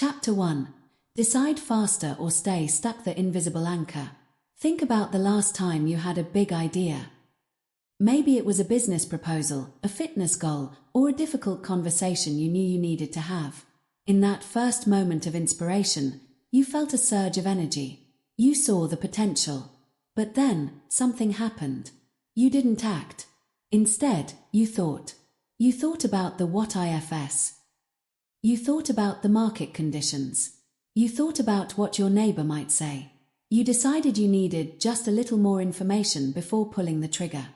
Chapter 1. Decide faster or stay stuck. The invisible anchor. Think about the last time you had a big idea. Maybe it was a business proposal, a fitness goal, or a difficult conversation you knew you needed to have. In that first moment of inspiration, you felt a surge of energy. You saw the potential. But then, something happened. You didn't act. Instead, you thought. You thought about the what ifs. You thought about the market conditions. You thought about what your neighbor might say. You decided you needed just a little more information before pulling the trigger.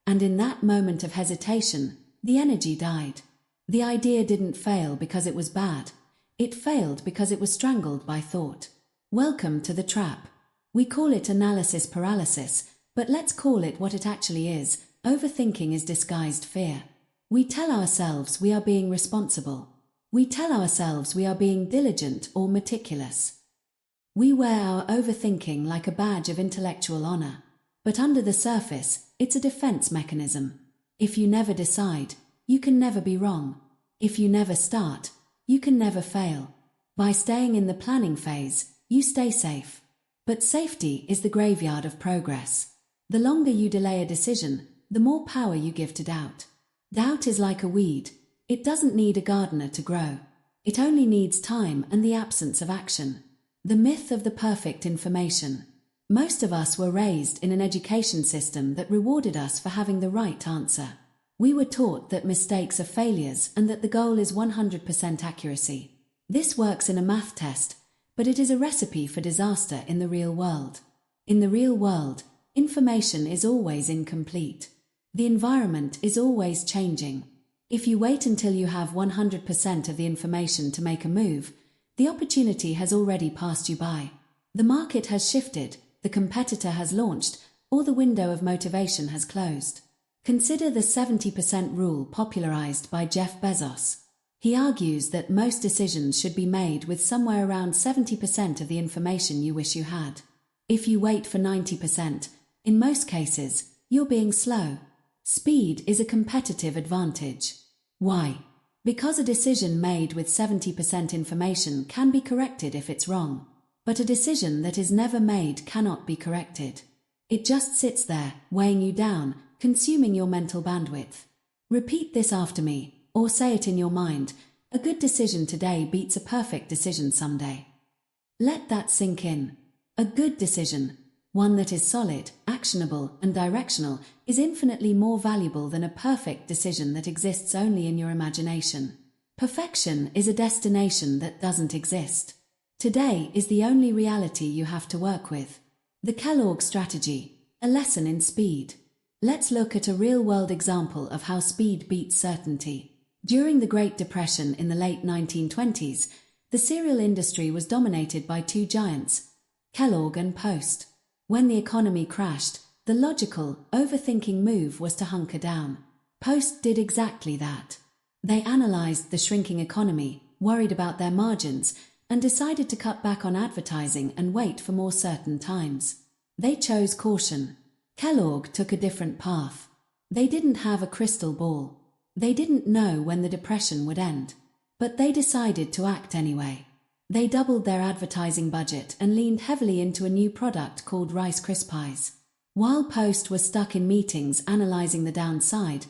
And in that moment of hesitation, the energy died. The idea didn't fail because it was bad. It failed because it was strangled by thought. Welcome to the trap. We call it analysis paralysis, but let's call it what it actually is. Overthinking is disguised fear. We tell ourselves we are being responsible. We tell ourselves we are being diligent or meticulous. We wear our overthinking like a badge of intellectual honor. But under the surface, it's a defense mechanism. If you never decide, you can never be wrong. If you never start, you can never fail. By staying in the planning phase, you stay safe. But safety is the graveyard of progress. The longer you delay a decision, the more power you give to doubt. Doubt is like a weed. It doesn't need a gardener to grow. It only needs time and the absence of action. The myth of the perfect information. Most of us were raised in an education system that rewarded us for having the right answer. We were taught that mistakes are failures and that the goal is 100% accuracy. This works in a math test, but it is a recipe for disaster in the real world. In the real world, information is always incomplete. The environment is always changing. If you wait until you have 100% of the information to make a move, the opportunity has already passed you by. The market has shifted, the competitor has launched, or the window of motivation has closed. Consider the 70% rule popularized by Jeff Bezos. He argues that most decisions should be made with somewhere around 70% of the information you wish you had. If you wait for 90%, in most cases, you're being slow. Speed is a competitive advantage. Why? Because a decision made with 70% information can be corrected if it's wrong. But a decision that is never made cannot be corrected. It just sits there, weighing you down, consuming your mental bandwidth. Repeat this after me, or say it in your mind. A good decision today beats a perfect decision someday. Let that sink in. A good decision, one that is solid, actionable, and directional, is infinitely more valuable than a perfect decision that exists only in your imagination. Perfection is a destination that doesn't exist. Today is the only reality you have to work with. The Kellogg strategy, a lesson in speed. Let's look at a real-world example of how speed beats certainty. During the Great Depression in the late 1920s, the cereal industry was dominated by two giants, Kellogg and Post. When the economy crashed, the logical, overthinking move was to hunker down. Post did exactly that. They analyzed the shrinking economy, worried about their margins, and decided to cut back on advertising and wait for more certain times. They chose caution. Kellogg took a different path. They didn't have a crystal ball. They didn't know when the depression would end. But they decided to act anyway. They doubled their advertising budget and leaned heavily into a new product called Rice Krispies. While Post was stuck in meetings analyzing the downside,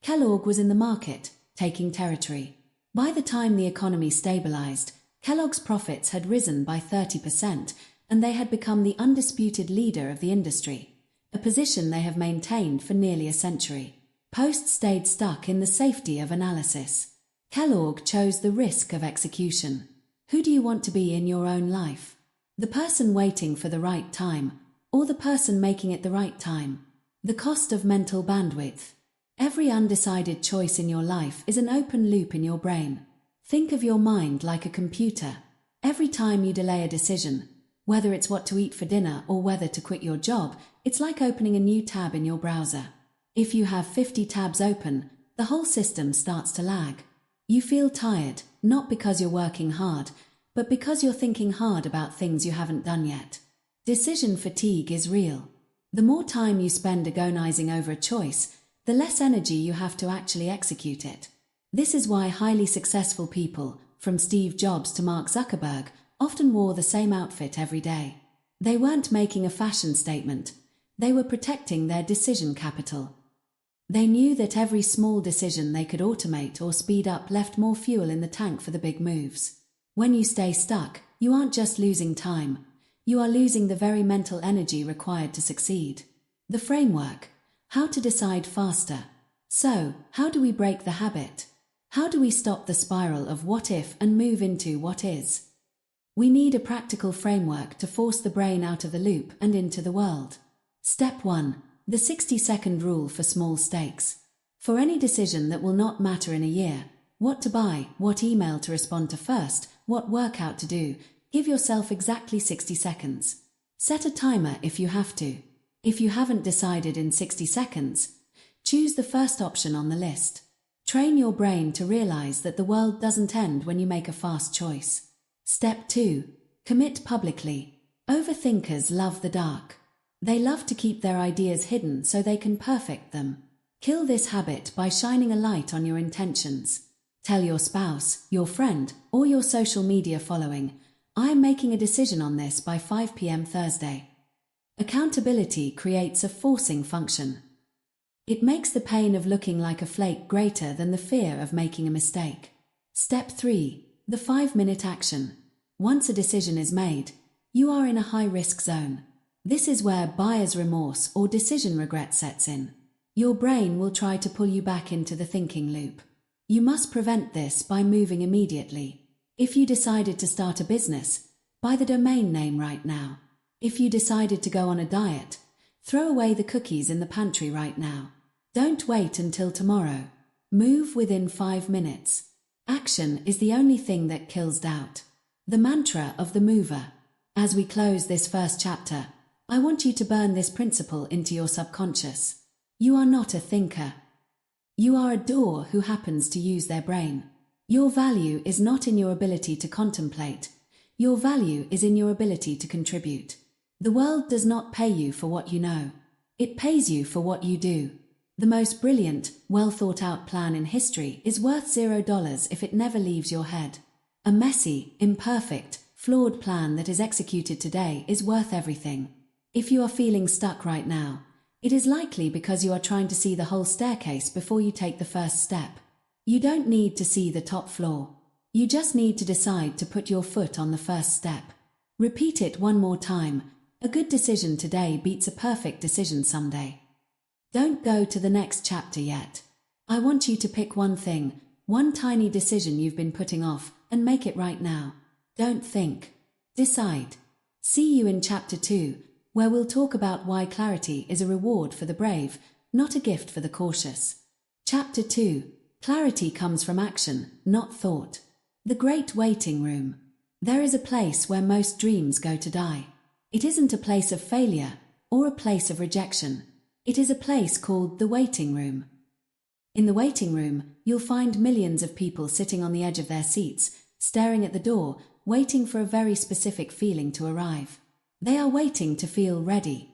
Kellogg was in the market, taking territory. By the time the economy stabilized, Kellogg's profits had risen by 30%, and they had become the undisputed leader of the industry, a position they have maintained for nearly a century. Post stayed stuck in the safety of analysis. Kellogg chose the risk of execution. Who do you want to be in your own life? The person waiting for the right time, or the person making it the right time? The cost of mental bandwidth. Every undecided choice in your life is an open loop in your brain. Think of your mind like a computer. Every time you delay a decision, whether it's what to eat for dinner or whether to quit your job, it's like opening a new tab in your browser. If you have 50 tabs open, the whole system starts to lag. You feel tired, not because you're working hard, but because you're thinking hard about things you haven't done yet. Decision fatigue is real. The more time you spend agonizing over a choice, the less energy you have to actually execute it. This is why highly successful people, from Steve Jobs to Mark Zuckerberg, often wore the same outfit every day. They weren't making a fashion statement. They were protecting their decision capital. They knew that every small decision they could automate or speed up left more fuel in the tank for the big moves. When you stay stuck, you aren't just losing time. You are losing the very mental energy required to succeed. The framework: how to decide faster. So, how do we break the habit? How do we stop the spiral of what if and move into what is? We need a practical framework to force the brain out of the loop and into the world. Step 1. The 60-second rule for small stakes. For any decision that will not matter in a year, what to buy, what email to respond to first, what workout to do, give yourself exactly 60 seconds. Set a timer if you have to. If you haven't decided in 60 seconds, choose the first option on the list. Train your brain to realize that the world doesn't end when you make a fast choice. Step 2. Commit publicly. Overthinkers love the dark. They love to keep their ideas hidden so they can perfect them. Kill this habit by shining a light on your intentions. Tell your spouse, your friend, or your social media following, "I am making a decision on this by 5 p.m. Thursday." Accountability creates a forcing function. It makes the pain of looking like a flake greater than the fear of making a mistake. Step 3. The 5-minute action. Once a decision is made, you are in a high-risk zone. This is where buyer's remorse or decision regret sets in. Your brain will try to pull you back into the thinking loop. You must prevent this by moving immediately. If you decided to start a business, buy the domain name right now. If you decided to go on a diet, throw away the cookies in the pantry right now. Don't wait until tomorrow. Move within 5 minutes. Action is the only thing that kills doubt. The mantra of the mover. As we close this first chapter, I want you to burn this principle into your subconscious. You are not a thinker. You are a doer who happens to use their brain. Your value is not in your ability to contemplate. Your value is in your ability to contribute. The world does not pay you for what you know. It pays you for what you do. The most brilliant, well-thought-out plan in history is worth $0 if it never leaves your head. A messy, imperfect, flawed plan that is executed today is worth everything. If you are feeling stuck right now, it is likely because you are trying to see the whole staircase before you take the first step. You don't need to see the top floor. You just need to decide to put your foot on the first step. Repeat it one more time. A good decision today beats a perfect decision someday. Don't go to the next chapter yet. I want you to pick one thing, one tiny decision you've been putting off, and make it right now. Don't think. Decide. See you in chapter 2, where we'll talk about why clarity is a reward for the brave, not a gift for the cautious. Chapter 2. Clarity comes from action, not thought. The Great Waiting Room. There is a place where most dreams go to die. It isn't a place of failure or a place of rejection. It is a place called the waiting room. In the waiting room, you'll find millions of people sitting on the edge of their seats, staring at the door, waiting for a very specific feeling to arrive. They are waiting to feel ready.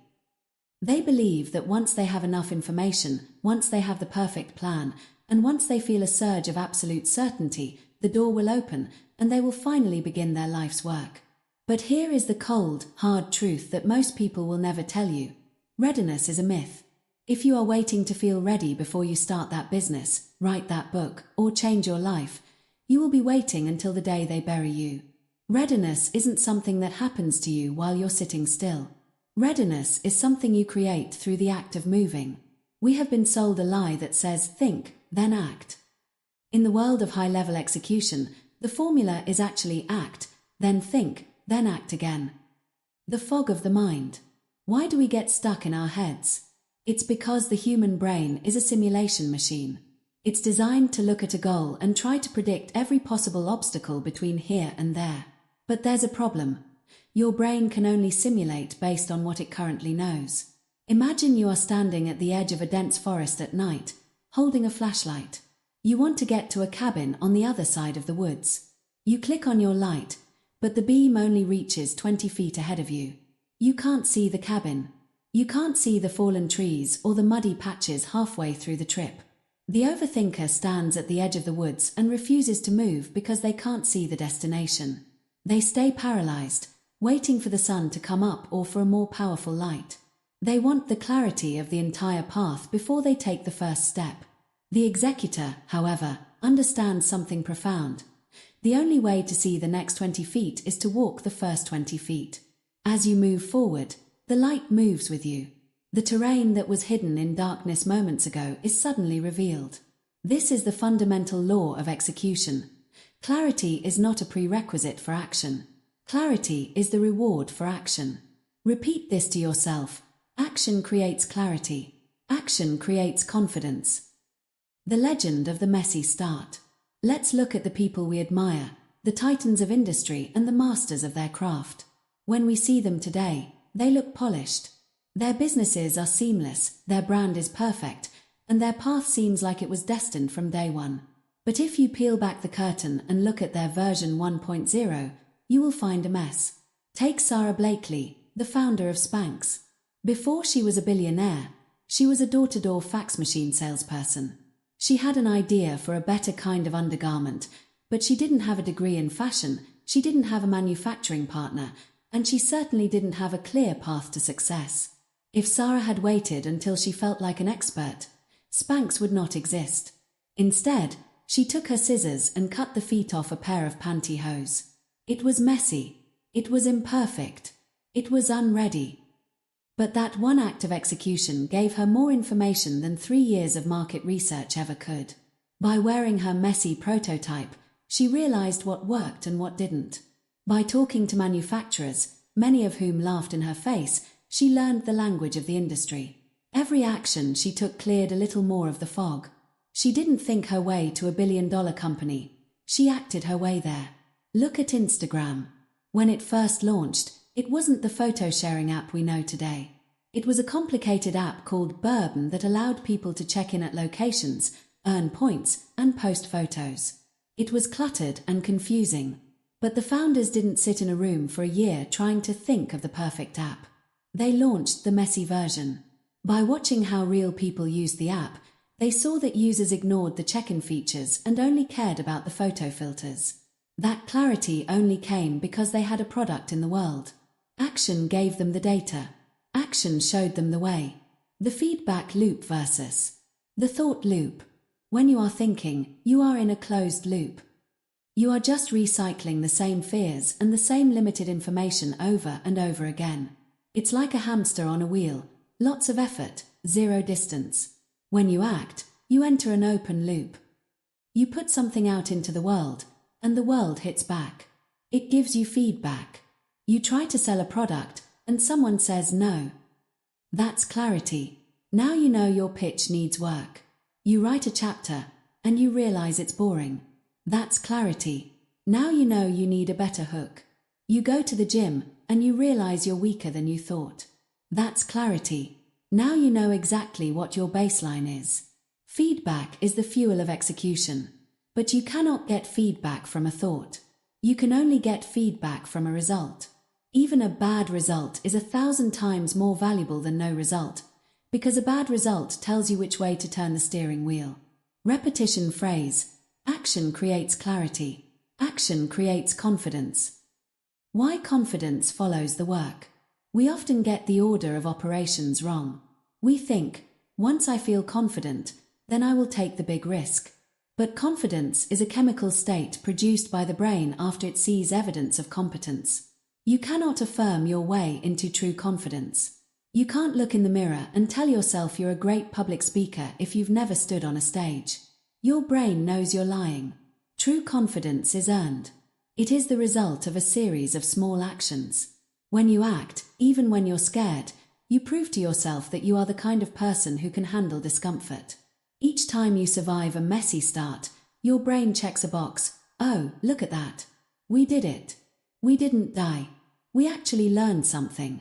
They believe that once they have enough information, once they have the perfect plan, and once they feel a surge of absolute certainty, the door will open and they will finally begin their life's work. But here is the cold, hard truth that most people will never tell you. Readiness is a myth. If you are waiting to feel ready before you start that business, write that book, or change your life, you will be waiting until the day they bury you. Readiness isn't something that happens to you while you're sitting still. Readiness is something you create through the act of moving. We have been sold a lie that says, think, then act. In the world of high-level execution, the formula is actually act, then think, then act again. The fog of the mind. Why do we get stuck in our heads? It's because the human brain is a simulation machine. It's designed to look at a goal and try to predict every possible obstacle between here and there. But there's a problem. Your brain can only simulate based on what it currently knows. Imagine you are standing at the edge of a dense forest at night, holding a flashlight. You want to get to a cabin on the other side of the woods. You click on your light, but the beam only reaches 20 feet ahead of you. You can't see the cabin. You can't see the fallen trees or the muddy patches halfway through the trip. The overthinker stands at the edge of the woods and refuses to move because they can't see the destination. They stay paralyzed, waiting for the sun to come up or for a more powerful light. They want the clarity of the entire path before they take the first step. The executor, however, understands something profound. The only way to see the next 20 feet is to walk the first 20 feet. As you move forward, the light moves with you. The terrain that was hidden in darkness moments ago is suddenly revealed. This is the fundamental law of execution. Clarity is not a prerequisite for action. Clarity is the reward for action. Repeat this to yourself. Action creates clarity. Action creates confidence. The legend of the messy start. Let's look at the people we admire, the titans of industry and the masters of their craft. When we see them today, they look polished. Their businesses are seamless, their brand is perfect, and their path seems like it was destined from day one. But if you peel back the curtain and look at their version 1.0, you will find a mess. Take Sarah Blakely, the founder of Spanx. Before she was a billionaire, she was a door-to-door fax machine salesperson. She had an idea for a better kind of undergarment, but she didn't have a degree in fashion, she didn't have a manufacturing partner, and she certainly didn't have a clear path to success. If Sarah had waited until she felt like an expert, Spanx would not exist. Instead, she took her scissors and cut the feet off a pair of pantyhose. It was messy. It was imperfect. It was unready. But that one act of execution gave her more information than 3 years of market research ever could. By wearing her messy prototype, she realized what worked and what didn't. By talking to manufacturers, many of whom laughed in her face, she learned the language of the industry. Every action she took cleared a little more of the fog. She didn't think her way to a billion-dollar company. She acted her way there. Look at Instagram. When it first launched, it wasn't the photo-sharing app we know today. It was a complicated app called Bourbon that allowed people to check in at locations, earn points, and post photos. It was cluttered and confusing. But the founders didn't sit in a room for a year trying to think of the perfect app. They launched the messy version. By watching how real people used the app, they saw that users ignored the check-in features and only cared about the photo filters. That clarity only came because they had a product in the world. Action gave them the data. Action showed them the way. The feedback loop versus the thought loop. When you are thinking, you are in a closed loop. You are just recycling the same fears and the same limited information over and over again. It's like a hamster on a wheel, lots of effort, zero distance. When you act, you enter an open loop. You put something out into the world, and the world hits back. It gives you feedback. You try to sell a product, and someone says no. That's clarity. Now you know your pitch needs work. You write a chapter, and you realize it's boring. That's clarity. Now you know you need a better hook. You go to the gym, and you realize you're weaker than you thought. That's clarity. Now you know exactly what your baseline is. Feedback is the fuel of execution. But you cannot get feedback from a thought. You can only get feedback from a result. Even a bad result is 1,000 times more valuable than no result, because a bad result tells you which way to turn the steering wheel. Repetition phrase. Action creates clarity. Action creates confidence. Why confidence follows the work. We often get the order of operations wrong. We think, once I feel confident, then I will take the big risk. But confidence is a chemical state produced by the brain after it sees evidence of competence. You cannot affirm your way into true confidence. You can't look in the mirror and tell yourself you're a great public speaker if you've never stood on a stage. Your brain knows you're lying. True confidence is earned. It is the result of a series of small actions. When you act, even when you're scared, you prove to yourself that you are the kind of person who can handle discomfort. Each time you survive a messy start, your brain checks a box. Oh, look at that. We did it. We didn't die. We actually learned something.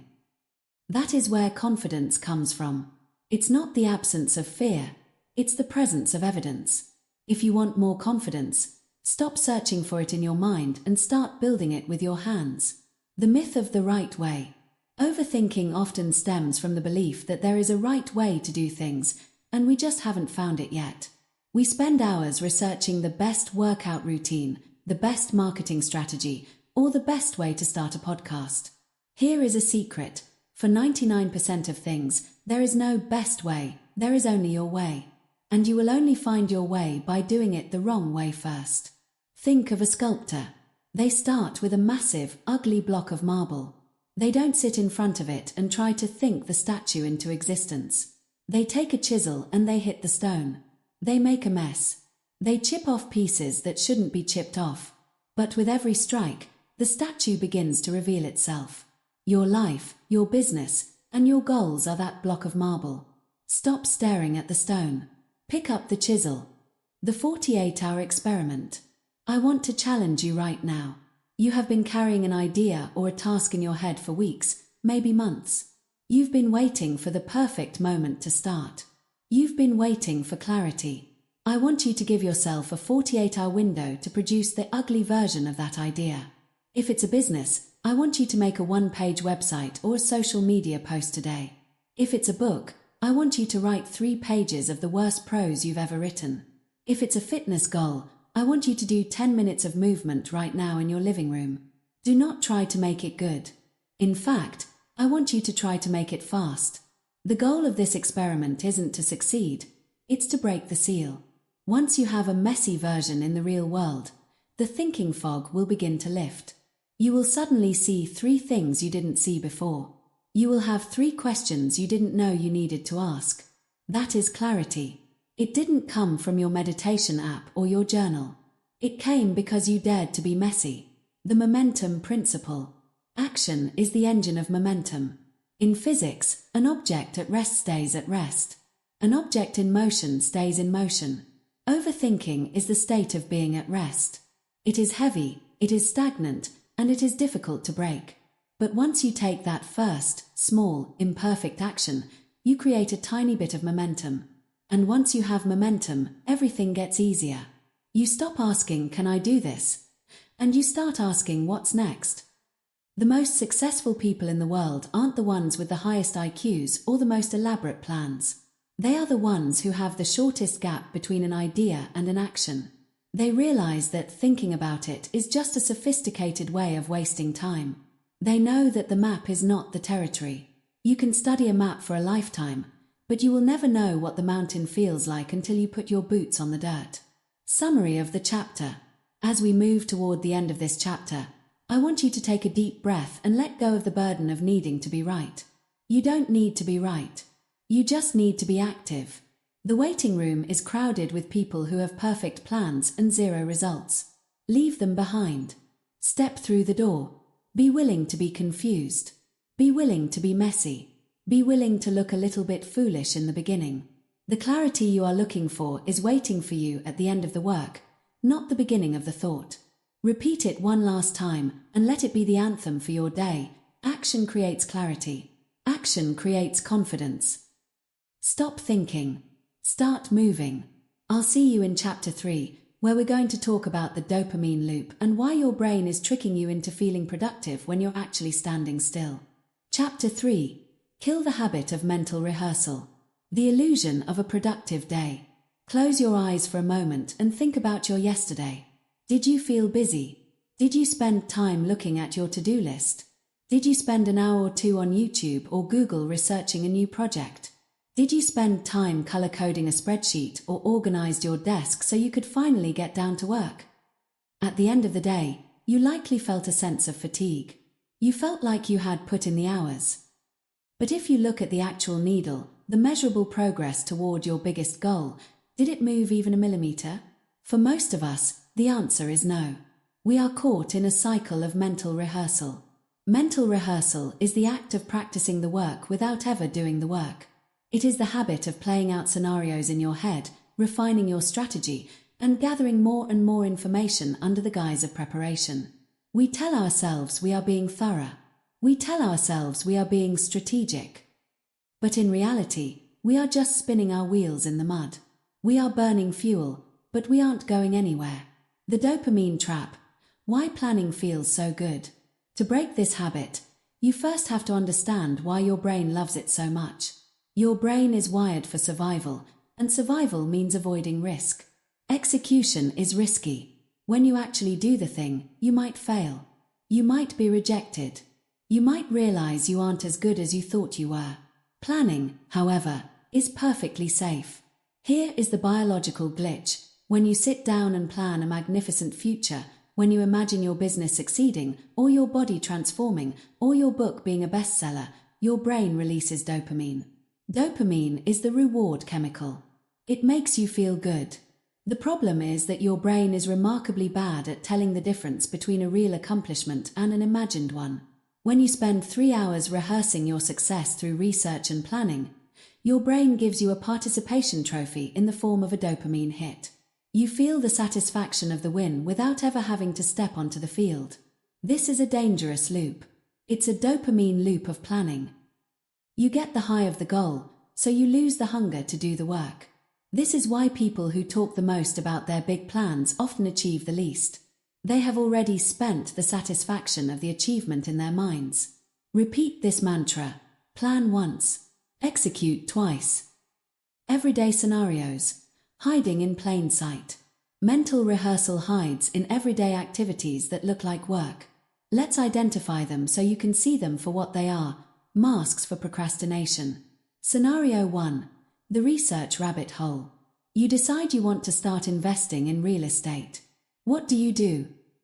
That is where confidence comes from. It's not the absence of fear. It's the presence of evidence. If you want more confidence, stop searching for it in your mind and start building it with your hands. The myth of the right way. Overthinking often stems from the belief that there is a right way to do things, and we just haven't found it yet. We spend hours researching the best workout routine, the best marketing strategy, or the best way to start a podcast. Here is a secret. For 99% of things, there is no best way, there is only your way. And you will only find your way by doing it the wrong way first. Think of a sculptor. They start with a massive, ugly block of marble. They don't sit in front of it and try to think the statue into existence. They take a chisel and they hit the stone. They make a mess. They chip off pieces that shouldn't be chipped off. But with every strike, the statue begins to reveal itself. Your life, your business, and your goals are that block of marble. Stop staring at the stone. Pick up the chisel. The 48-hour experiment. I want to challenge you right now. You have been carrying an idea or a task in your head for weeks, maybe months. You've been waiting for the perfect moment to start. You've been waiting for clarity. I want you to give yourself a 48-hour window to produce the ugly version of that idea. If it's a business, I want you to make a one-page website or a social media post today. If it's a book, I want you to write 3 pages of the worst prose you've ever written. If it's a fitness goal, I want you to do 10 minutes of movement right now in your living room. Do not try to make it good. In fact, I want you to try to make it fast. The goal of this experiment isn't to succeed, it's to break the seal. Once you have a messy version in the real world, the thinking fog will begin to lift. You will suddenly see 3 things you didn't see before. You will have 3 questions you didn't know you needed to ask. That is clarity. It didn't come from your meditation app or your journal. It came because you dared to be messy. The momentum principle. Action is the engine of momentum. In physics, an object at rest stays at rest. An object in motion stays in motion. Overthinking is the state of being at rest. It is heavy, it is stagnant, and it is difficult to break. But once you take that first, small, imperfect action, you create a tiny bit of momentum. And once you have momentum, everything gets easier. You stop asking, "Can I do this?" And you start asking, "What's next?" The most successful people in the world aren't the ones with the highest IQs or the most elaborate plans. They are the ones who have the shortest gap between an idea and an action. They realize that thinking about it is just a sophisticated way of wasting time. They know that the map is not the territory. You can study a map for a lifetime, but you will never know what the mountain feels like until you put your boots on the dirt. Summary of the chapter. As we move toward the end of this chapter, I want you to take a deep breath and let go of the burden of needing to be right. You don't need to be right. You just need to be active. The waiting room is crowded with people who have perfect plans and 0 results. Leave them behind. Step through the door. Be willing to be confused. Be willing to be messy. Be willing to look a little bit foolish in the beginning. The clarity you are looking for is waiting for you at the end of the work, not the beginning of the thought. Repeat it one last time and let it be the anthem for your day. Action creates clarity. Action creates confidence. Stop thinking. Start moving. I'll see you in chapter 3, where we're going to talk about the dopamine loop and why your brain is tricking you into feeling productive when you're actually standing still. Chapter 3. Kill the habit of mental rehearsal. The illusion of a productive day. Close your eyes for a moment and think about your yesterday. Did you feel busy? Did you spend time looking at your to-do list? Did you spend an hour or 2 on YouTube or Google researching a new project? Did you spend time color-coding a spreadsheet or organized your desk so you could finally get down to work? At the end of the day, you likely felt a sense of fatigue. You felt like you had put in the hours. But if you look at the actual needle, the measurable progress toward your biggest goal, did it move even a millimeter? For most of us, the answer is no. We are caught in a cycle of mental rehearsal. Mental rehearsal is the act of practicing the work without ever doing the work. It is the habit of playing out scenarios in your head, refining your strategy, and gathering more and more information under the guise of preparation. We tell ourselves we are being thorough. We tell ourselves we are being strategic. But in reality, we are just spinning our wheels in the mud. We are burning fuel, but we aren't going anywhere. The dopamine trap. Why planning feels so good. To break this habit, you first have to understand why your brain loves it so much. Your brain is wired for survival, and survival means avoiding risk. Execution is risky. When you actually do the thing, you might fail. You might be rejected. You might realize you aren't as good as you thought you were. Planning, however, is perfectly safe. Here is the biological glitch. When you sit down and plan a magnificent future, when you imagine your business succeeding, or your body transforming, or your book being a bestseller, your brain releases dopamine. Dopamine is the reward chemical. It makes you feel good. The problem is that your brain is remarkably bad at telling the difference between a real accomplishment and an imagined one. When you spend 3 hours rehearsing your success through research and planning, your brain gives you a participation trophy in the form of a dopamine hit. You feel the satisfaction of the win without ever having to step onto the field. This is a dangerous loop. It's a dopamine loop of planning. You get the high of the goal, so you lose the hunger to do the work. This is why people who talk the most about their big plans often achieve the least. They have already spent the satisfaction of the achievement in their minds. Repeat this mantra: plan once, execute twice. Everyday scenarios. Hiding in plain sight. Mental rehearsal hides in everyday activities that look like work. Let's identify them so you can see them for what they are: masks for procrastination. Scenario 1. The research rabbit hole. You decide you want to start investing in real estate. What do?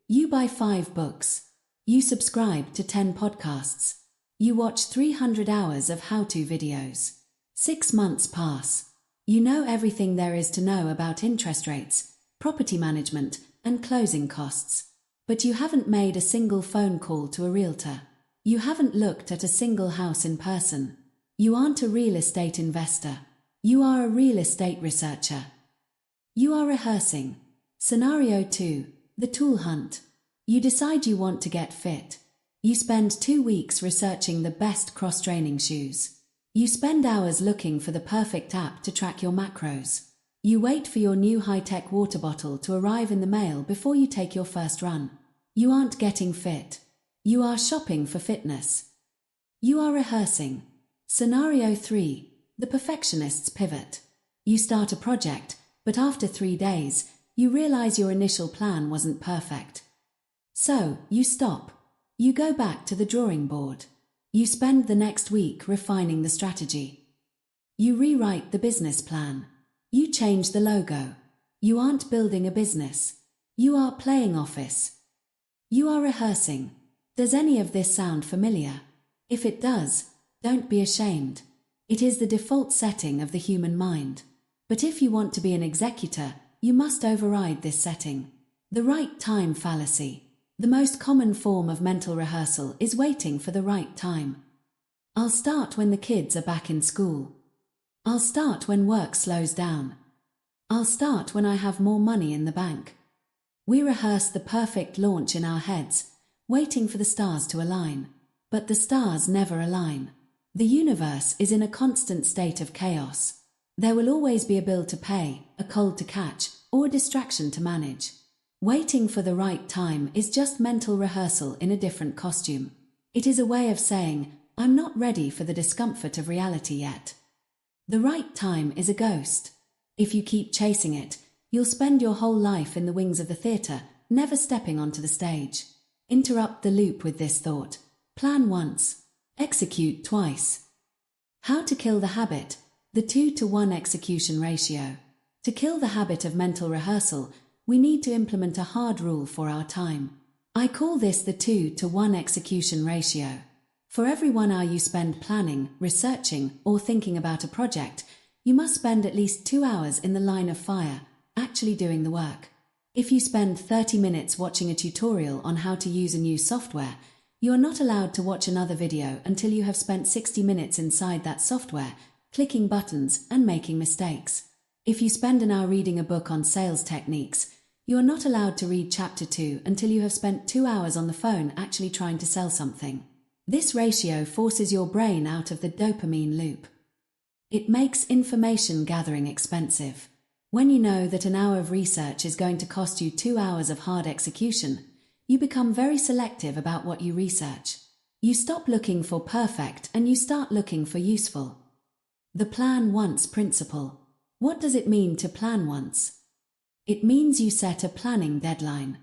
You buy 5 books. You subscribe to 10 podcasts. You watch 300 hours of how-to videos. 6 months pass. You know everything there is to know about interest rates, property management, and closing costs. But you haven't made a single phone call to a realtor. You haven't looked at a single house in person. You aren't a real estate investor. You are a real estate researcher. You are rehearsing. Scenario 2. The tool hunt. You decide you want to get fit. You spend 2 weeks researching the best cross-training shoes. You spend hours looking for the perfect app to track your macros. You wait for your new high-tech water bottle to arrive in the mail before you take your first run. You aren't getting fit. You are shopping for fitness. You are rehearsing. Scenario 3. The perfectionist's pivot. You start a project, but after 3 days, you realize your initial plan wasn't perfect. So, you stop. You go back to the drawing board. You spend the next week refining the strategy. You rewrite the business plan. You change the logo. You aren't building a business. You are playing office. You are rehearsing. Does any of this sound familiar? If it does, don't be ashamed. It is the default setting of the human mind. But if you want to be an executor, you must override this setting. The right time fallacy. The most common form of mental rehearsal is waiting for the right time. I'll start when the kids are back in school. I'll start when work slows down. I'll start when I have more money in the bank. We rehearse the perfect launch in our heads, waiting for the stars to align. But the stars never align. The universe is in a constant state of chaos. There will always be a bill to pay, a cold to catch, or a distraction to manage. Waiting for the right time is just mental rehearsal in a different costume. It is a way of saying, I'm not ready for the discomfort of reality yet. The right time is a ghost. If you keep chasing it, you'll spend your whole life in the wings of the theatre, never stepping onto the stage. Interrupt the loop with this thought. Plan once. Execute twice. How to kill the habit. The 2-to-1 execution ratio. To kill the habit of mental rehearsal, we need to implement a hard rule for our time. I call this the 2-to-1 execution ratio. For every 1 hour you spend planning, researching, or thinking about a project, you must spend at least 2 hours in the line of fire, actually doing the work. If you spend 30 minutes watching a tutorial on how to use a new software, you are not allowed to watch another video until you have spent 60 minutes inside that software, clicking buttons and making mistakes. If you spend an hour reading a book on sales techniques, you are not allowed to read chapter 2 until you have spent 2 hours on the phone actually trying to sell something. This ratio forces your brain out of the dopamine loop. It makes information gathering expensive. When you know that an hour of research is going to cost you 2 hours of hard execution, you become very selective about what you research. You stop looking for perfect and you start looking for useful. The plan once principle. What does it mean to plan once? It means you set a planning deadline.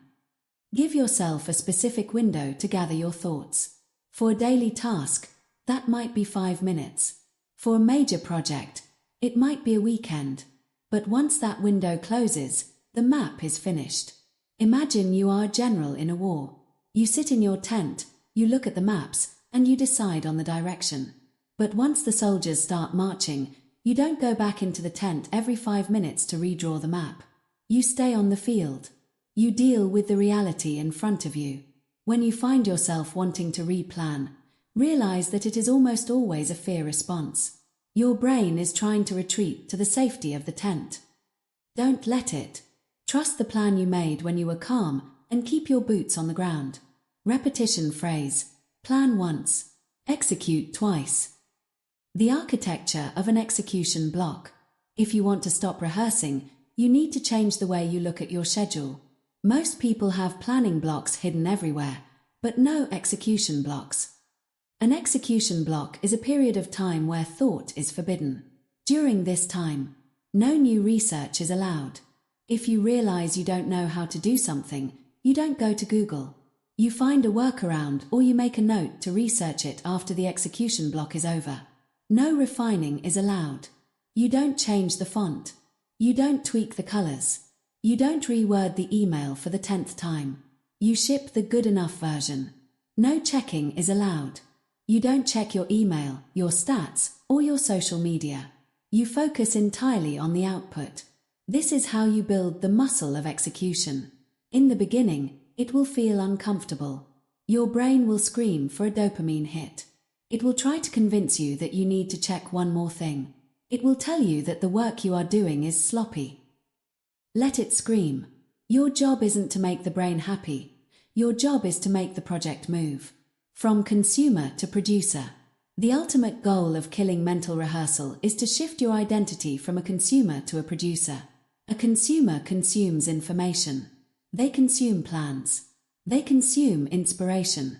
Give yourself a specific window to gather your thoughts. For a daily task, that might be 5 minutes. For a major project, it might be a weekend. But once that window closes, the map is finished. Imagine you are a general in a war. You sit in your tent, you look at the maps, and you decide on the direction. But once the soldiers start marching, you don't go back into the tent every 5 minutes to redraw the map. You stay on the field. You deal with the reality in front of you. When you find yourself wanting to replan, realize that it is almost always a fear response. Your brain is trying to retreat to the safety of the tent. Don't let it. Trust the plan you made when you were calm and keep your boots on the ground. Repetition phrase. Plan once. Execute twice. The architecture of an execution block. If you want to stop rehearsing, you need to change the way you look at your schedule. Most people have planning blocks hidden everywhere, but no execution blocks. An execution block is a period of time where thought is forbidden. During this time, no new research is allowed. If you realize you don't know how to do something, you don't go to Google. You find a workaround or you make a note to research it after the execution block is over. No refining is allowed. You don't change the font. You don't tweak the colors. You don't reword the email for the 10th time. You ship the good enough version. No checking is allowed. You don't check your email, your stats, or your social media. You focus entirely on the output. This is how you build the muscle of execution. In the beginning, it will feel uncomfortable. Your brain will scream for a dopamine hit. It will try to convince you that you need to check one more thing. It will tell you that the work you are doing is sloppy. Let it scream. Your job isn't to make the brain happy. Your job is to make the project move. From consumer to producer. The ultimate goal of killing mental rehearsal is to shift your identity from a consumer to a producer. A consumer consumes information. They consume plans. They consume inspiration.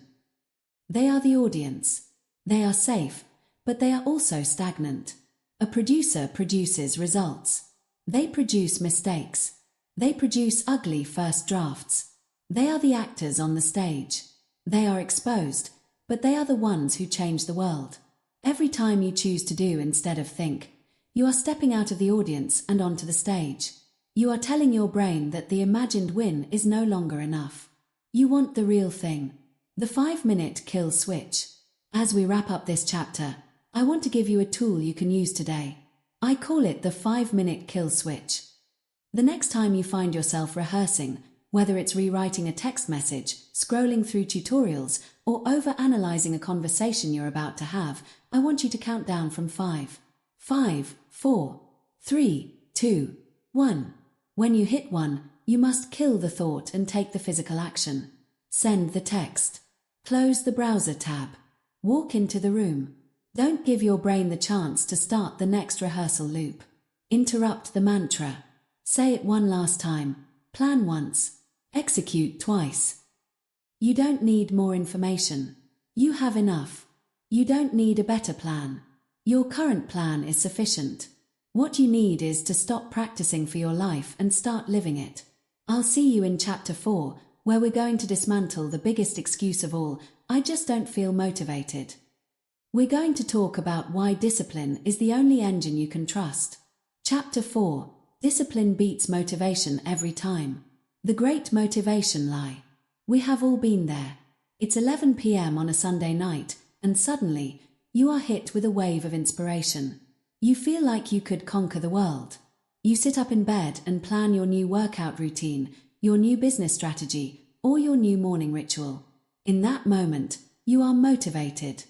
They are the audience. They are safe, but they are also stagnant. A producer produces results. They produce mistakes. They produce ugly first drafts. They are the actors on the stage. They are exposed, but they are the ones who change the world. Every time you choose to do instead of think, you are stepping out of the audience and onto the stage. You are telling your brain that the imagined win is no longer enough. You want the real thing. The 5-minute kill switch. As we wrap up this chapter, I want to give you a tool you can use today. I call it the 5-minute kill switch. The next time you find yourself rehearsing, whether it's rewriting a text message, scrolling through tutorials, or overanalyzing a conversation you're about to have, I want you to count down from 5. 5, 4, 3, 2, 1. When you hit 1, you must kill the thought and take the physical action. Send the text. Close the browser tab. Walk into the room. Don't give your brain the chance to start the next rehearsal loop. Interrupt the mantra. Say it one last time. Plan once. Execute twice. You don't need more information. You have enough. You don't need a better plan. Your current plan is sufficient. What you need is to stop practicing for your life and start living it. I'll see you in chapter 4, where we're going to dismantle the biggest excuse of all, I just don't feel motivated. We're going to talk about why discipline is the only engine you can trust. Chapter 4. Discipline beats motivation every time. The great motivation lie. We have all been there. It's 11 p.m. on a Sunday night, and suddenly, you are hit with a wave of inspiration. You feel like you could conquer the world. You sit up in bed and plan your new workout routine, your new business strategy, or your new morning ritual. In that moment, you are motivated.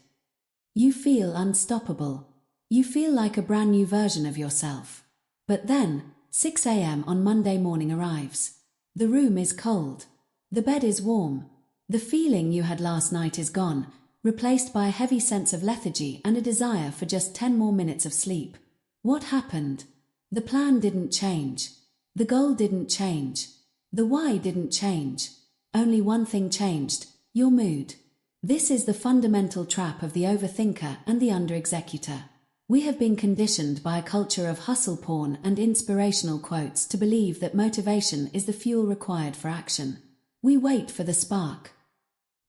You feel unstoppable. You feel like a brand new version of yourself. But then, 6 a.m. on Monday morning arrives. The room is cold. The bed is warm. The feeling you had last night is gone, replaced by a heavy sense of lethargy and a desire for just 10 more minutes of sleep. What happened? The plan didn't change. The goal didn't change. The why didn't change. Only one thing changed: your mood. This is the fundamental trap of the overthinker and the under-executor. We have been conditioned by a culture of hustle porn and inspirational quotes to believe that motivation is the fuel required for action. We wait for the spark.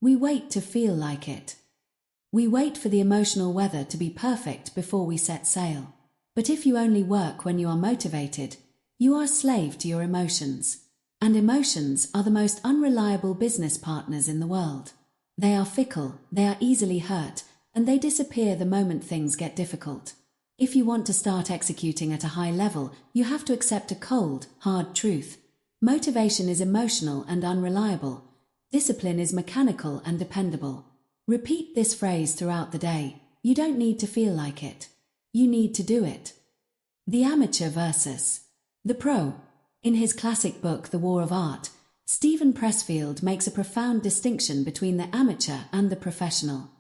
We wait to feel like it. We wait for the emotional weather to be perfect before we set sail. But if you only work when you are motivated, you are a slave to your emotions. And emotions are the most unreliable business partners in the world. They are fickle, they are easily hurt, and they disappear the moment things get difficult. If you want to start executing at a high level, you have to accept a cold, hard truth. Motivation is emotional and unreliable. Discipline is mechanical and dependable. Repeat this phrase throughout the day. You don't need to feel like it. You need to do it. The amateur versus the pro. In his classic book, The War of Art, Stephen Pressfield makes a profound distinction between the amateur and the professional.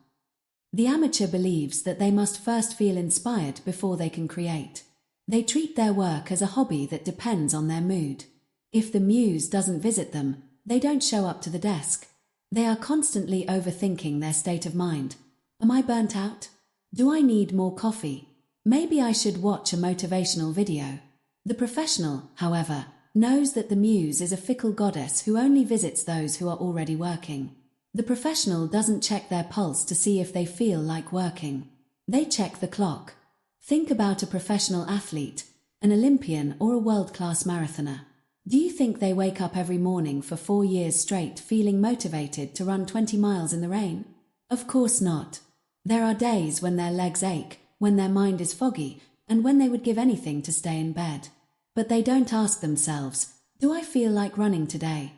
The amateur believes that they must first feel inspired before they can create. They treat their work as a hobby that depends on their mood. If the muse doesn't visit them, they don't show up to the desk. They are constantly overthinking their state of mind. Am I burnt out? Do I need more coffee? Maybe I should watch a motivational video. The professional, however, knows that the muse is a fickle goddess who only visits those who are already working. The professional doesn't check their pulse to see if they feel like working. They check the clock. Think about a professional athlete, an Olympian or a world-class marathoner. Do you think they wake up every morning for 4 years straight feeling motivated to run 20 miles in the rain? Of course not. There are days when their legs ache, when their mind is foggy, and when they would give anything to stay in bed. But they don't ask themselves, do I feel like running today?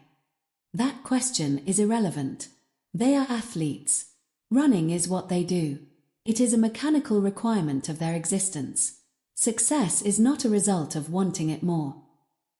That question is irrelevant. They are athletes. Running is what they do. It is a mechanical requirement of their existence. Success is not a result of wanting it more.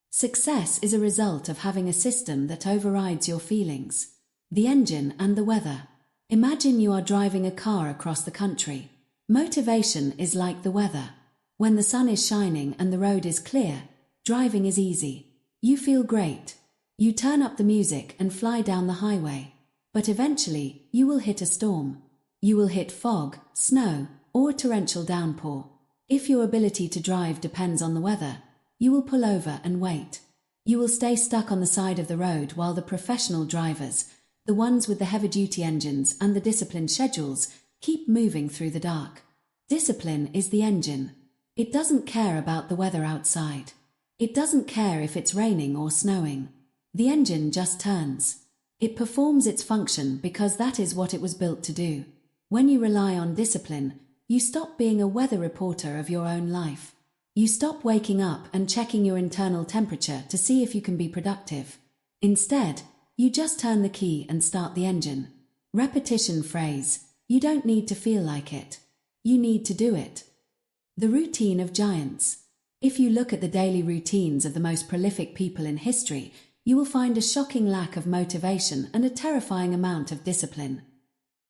Success is a result of having a system that overrides your feelings. The engine and the weather. Imagine you are driving a car across the country. Motivation is like the weather. When the sun is shining and the road is clear, driving is easy. You feel great. You turn up the music and fly down the highway. But eventually, you will hit a storm. You will hit fog, snow, or a torrential downpour. If your ability to drive depends on the weather, you will pull over and wait. You will stay stuck on the side of the road while the professional drivers, the ones with the heavy-duty engines and the disciplined schedules, keep moving through the dark. Discipline is the engine. It doesn't care about the weather outside. It doesn't care if it's raining or snowing. The engine just turns. It performs its function because that is what it was built to do. When you rely on discipline, you stop being a weather reporter of your own life. You stop waking up and checking your internal temperature to see if you can be productive. Instead, you just turn the key and start the engine. Repetition phrase. You don't need to feel like it. You need to do it. The routine of giants. If you look at the daily routines of the most prolific people in history, you will find a shocking lack of motivation and a terrifying amount of discipline.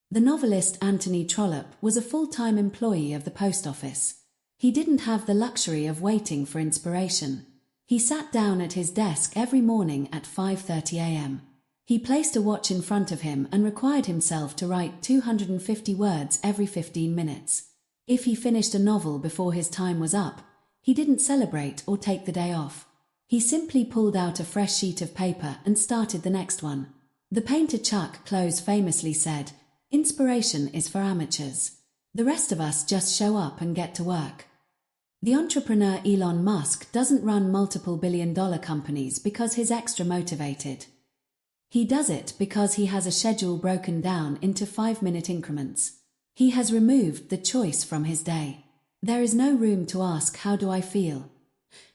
The novelist Anthony Trollope was a full-time employee of the post office. He didn't have the luxury of waiting for inspiration. He sat down at his desk every morning at 5:30 a.m. He placed a watch in front of him and required himself to write 250 words every 15 minutes. If he finished a novel before his time was up, he didn't celebrate or take the day off. He simply pulled out a fresh sheet of paper and started the next one. The painter Chuck Close famously said, "Inspiration is for amateurs. The rest of us just show up and get to work." The entrepreneur Elon Musk doesn't run multiple billion-dollar companies because he's extra motivated. He does it because he has a schedule broken down into 5-minute increments. He has removed the choice from his day. There is no room to ask, "How do I feel?"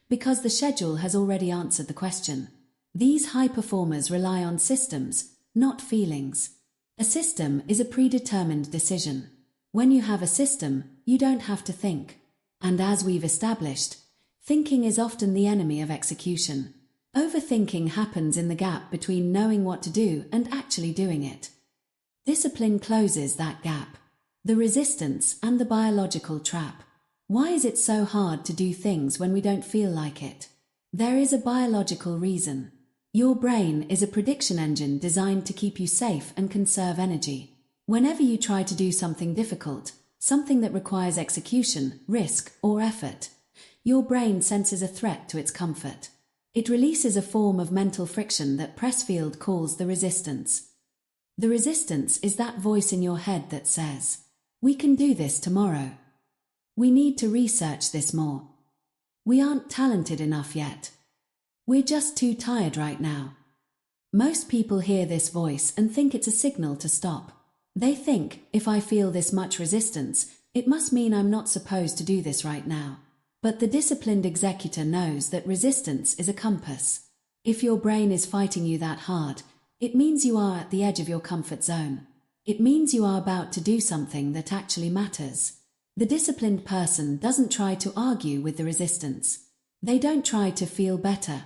because the schedule has already answered the question. These high performers rely on systems, not feelings. A system is a predetermined decision. When you have a system, you don't have to think. And as we've established, thinking is often the enemy of execution. Overthinking happens in the gap between knowing what to do and actually doing it. Discipline closes that gap. The resistance and the biological trap. Why is it so hard to do things when we don't feel like it? There is a biological reason. Your brain is a prediction engine designed to keep you safe and conserve energy. Whenever you try to do something difficult, something that requires execution, risk, or effort. Your brain senses a threat to its comfort. It releases a form of mental friction that Pressfield calls the resistance. The resistance is that voice in your head that says, "We can do this tomorrow. We need to research this more. We aren't talented enough yet. We're just too tired right now." Most people hear this voice and think it's a signal to stop. They think, if I feel this much resistance, it must mean I'm not supposed to do this right now. But the disciplined executor knows that resistance is a compass. If your brain is fighting you that hard, it means you are at the edge of your comfort zone. It means you are about to do something that actually matters. The disciplined person doesn't try to argue with the resistance. They don't try to feel better.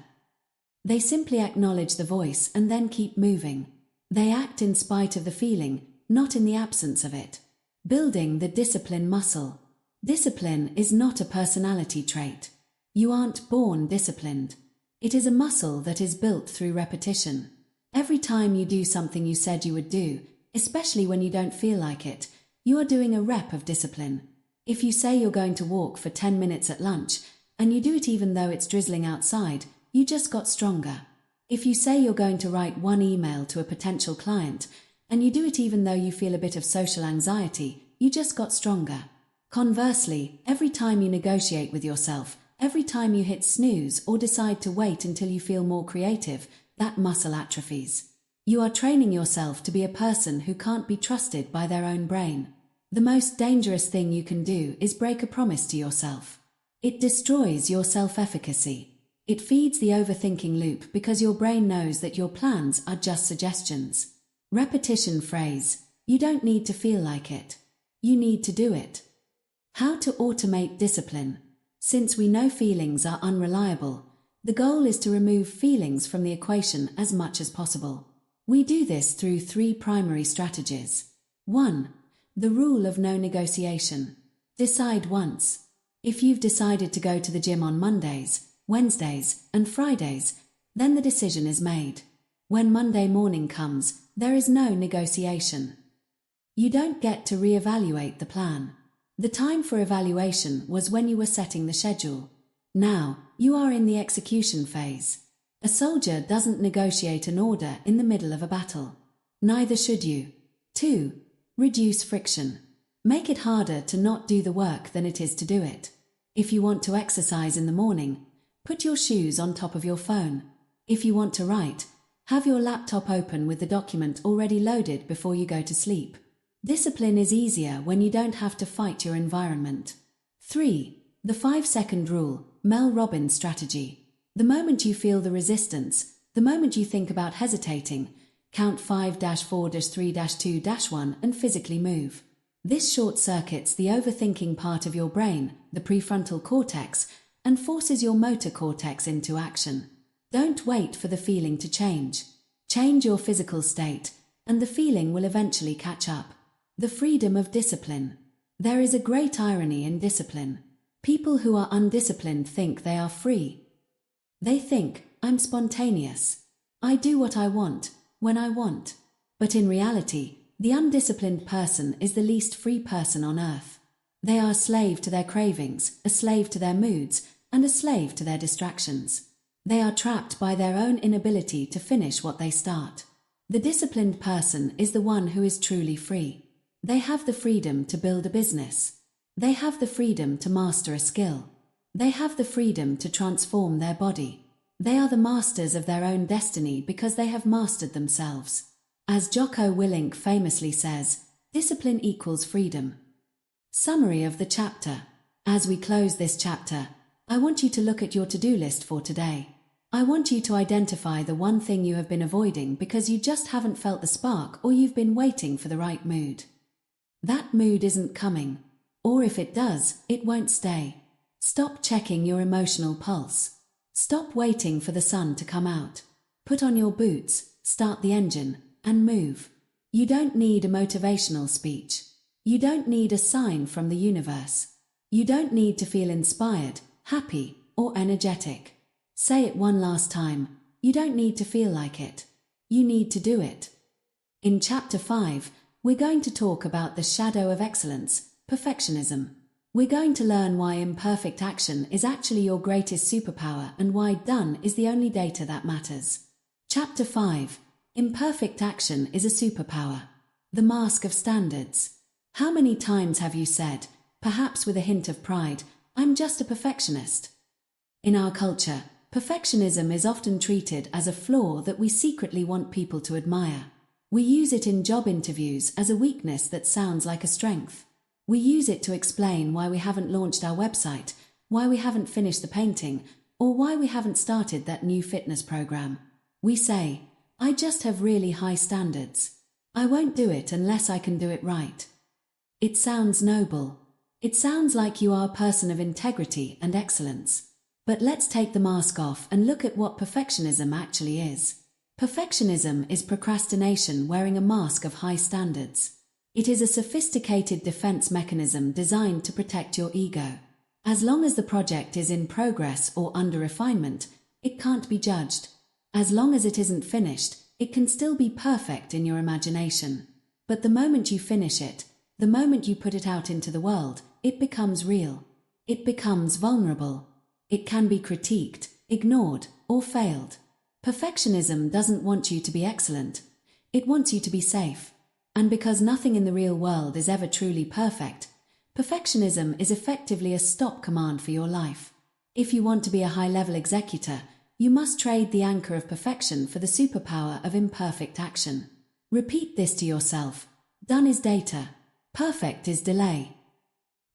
They simply acknowledge the voice and then keep moving. They act in spite of the feeling, not in the absence of it. Building the discipline muscle. Discipline is not a personality trait. You aren't born disciplined. It is a muscle that is built through repetition. Every time you do something you said you would do, especially when you don't feel like it, you are doing a rep of discipline. If you say you're going to walk for 10 minutes at lunch, and you do it even though it's drizzling outside, you just got stronger. If you say you're going to write one email to a potential client, and you do it even though you feel a bit of social anxiety, you just got stronger. Conversely, every time you negotiate with yourself, every time you hit snooze or decide to wait until you feel more creative, that muscle atrophies. You are training yourself to be a person who can't be trusted by their own brain. The most dangerous thing you can do is break a promise to yourself. It destroys your self-efficacy. It feeds the overthinking loop because your brain knows that your plans are just suggestions. Repetition phrase: you don't need to feel like it. You need to do it. How to automate discipline. Since we know feelings are unreliable, the goal is to remove feelings from the equation as much as possible. We do this through 3 primary strategies. 1. The rule of no negotiation. Decide once. If you've decided to go to the gym on Mondays, Wednesdays, and Fridays, then the decision is made. When Monday morning comes, there is no negotiation. You don't get to reevaluate the plan. The time for evaluation was when you were setting the schedule. Now, you are in the execution phase. A soldier doesn't negotiate an order in the middle of a battle. Neither should you. 2. Reduce friction. Make it harder to not do the work than it is to do it. If you want to exercise in the morning, put your shoes on top of your phone. If you want to write, have your laptop open with the document already loaded before you go to sleep. Discipline is easier when you don't have to fight your environment. 3. The 5-second rule, Mel Robbins strategy. The moment you feel the resistance, the moment you think about hesitating, count 5-4-3-2-1 and physically move. This short-circuits the overthinking part of your brain, the prefrontal cortex, and forces your motor cortex into action. Don't wait for the feeling to change. Change your physical state, and the feeling will eventually catch up. The freedom of discipline. There is a great irony in discipline. People who are undisciplined think they are free. They think, I'm spontaneous. I do what I want, when I want. But in reality, the undisciplined person is the least free person on earth. They are a slave to their cravings, a slave to their moods, and a slave to their distractions. They are trapped by their own inability to finish what they start. The disciplined person is the one who is truly free. They have the freedom to build a business. They have the freedom to master a skill. They have the freedom to transform their body. They are the masters of their own destiny because they have mastered themselves. As Jocko Willink famously says, discipline equals freedom. Summary of the chapter. As we close this chapter, I want you to look at your to-do list for today. I want you to identify the one thing you have been avoiding because you just haven't felt the spark or you've been waiting for the right mood. That mood isn't coming. Or if it does, it won't stay. Stop checking your emotional pulse. Stop waiting for the sun to come out. Put on your boots, start the engine, and move. You don't need a motivational speech. You don't need a sign from the universe. You don't need to feel inspired, happy, or energetic. Say it one last time. You don't need to feel like it. You need to do it. In Chapter 5, we're going to talk about the shadow of excellence, perfectionism. We're going to learn why imperfect action is actually your greatest superpower and why done is the only data that matters. Chapter 5. Imperfect action is a superpower. The mask of standards. How many times have you said, perhaps with a hint of pride, "I'm just a perfectionist"? In our culture, perfectionism is often treated as a flaw that we secretly want people to admire. We use it in job interviews as a weakness that sounds like a strength. We use it to explain why we haven't launched our website, why we haven't finished the painting, or why we haven't started that new fitness program. We say, "I just have really high standards. I won't do it unless I can do it right." It sounds noble. It sounds like you are a person of integrity and excellence. But let's take the mask off and look at what perfectionism actually is. Perfectionism is procrastination wearing a mask of high standards. It is a sophisticated defense mechanism designed to protect your ego. As long as the project is in progress or under refinement, it can't be judged. As long as it isn't finished, it can still be perfect in your imagination. But the moment you finish it, the moment you put it out into the world, it becomes real. It becomes vulnerable. It can be critiqued, ignored, or failed. Perfectionism doesn't want you to be excellent. It wants you to be safe. And because nothing in the real world is ever truly perfect, perfectionism is effectively a stop command for your life. If you want to be a high-level executor, you must trade the anchor of perfection for the superpower of imperfect action. Repeat this to yourself. Done is data. Perfect is delay.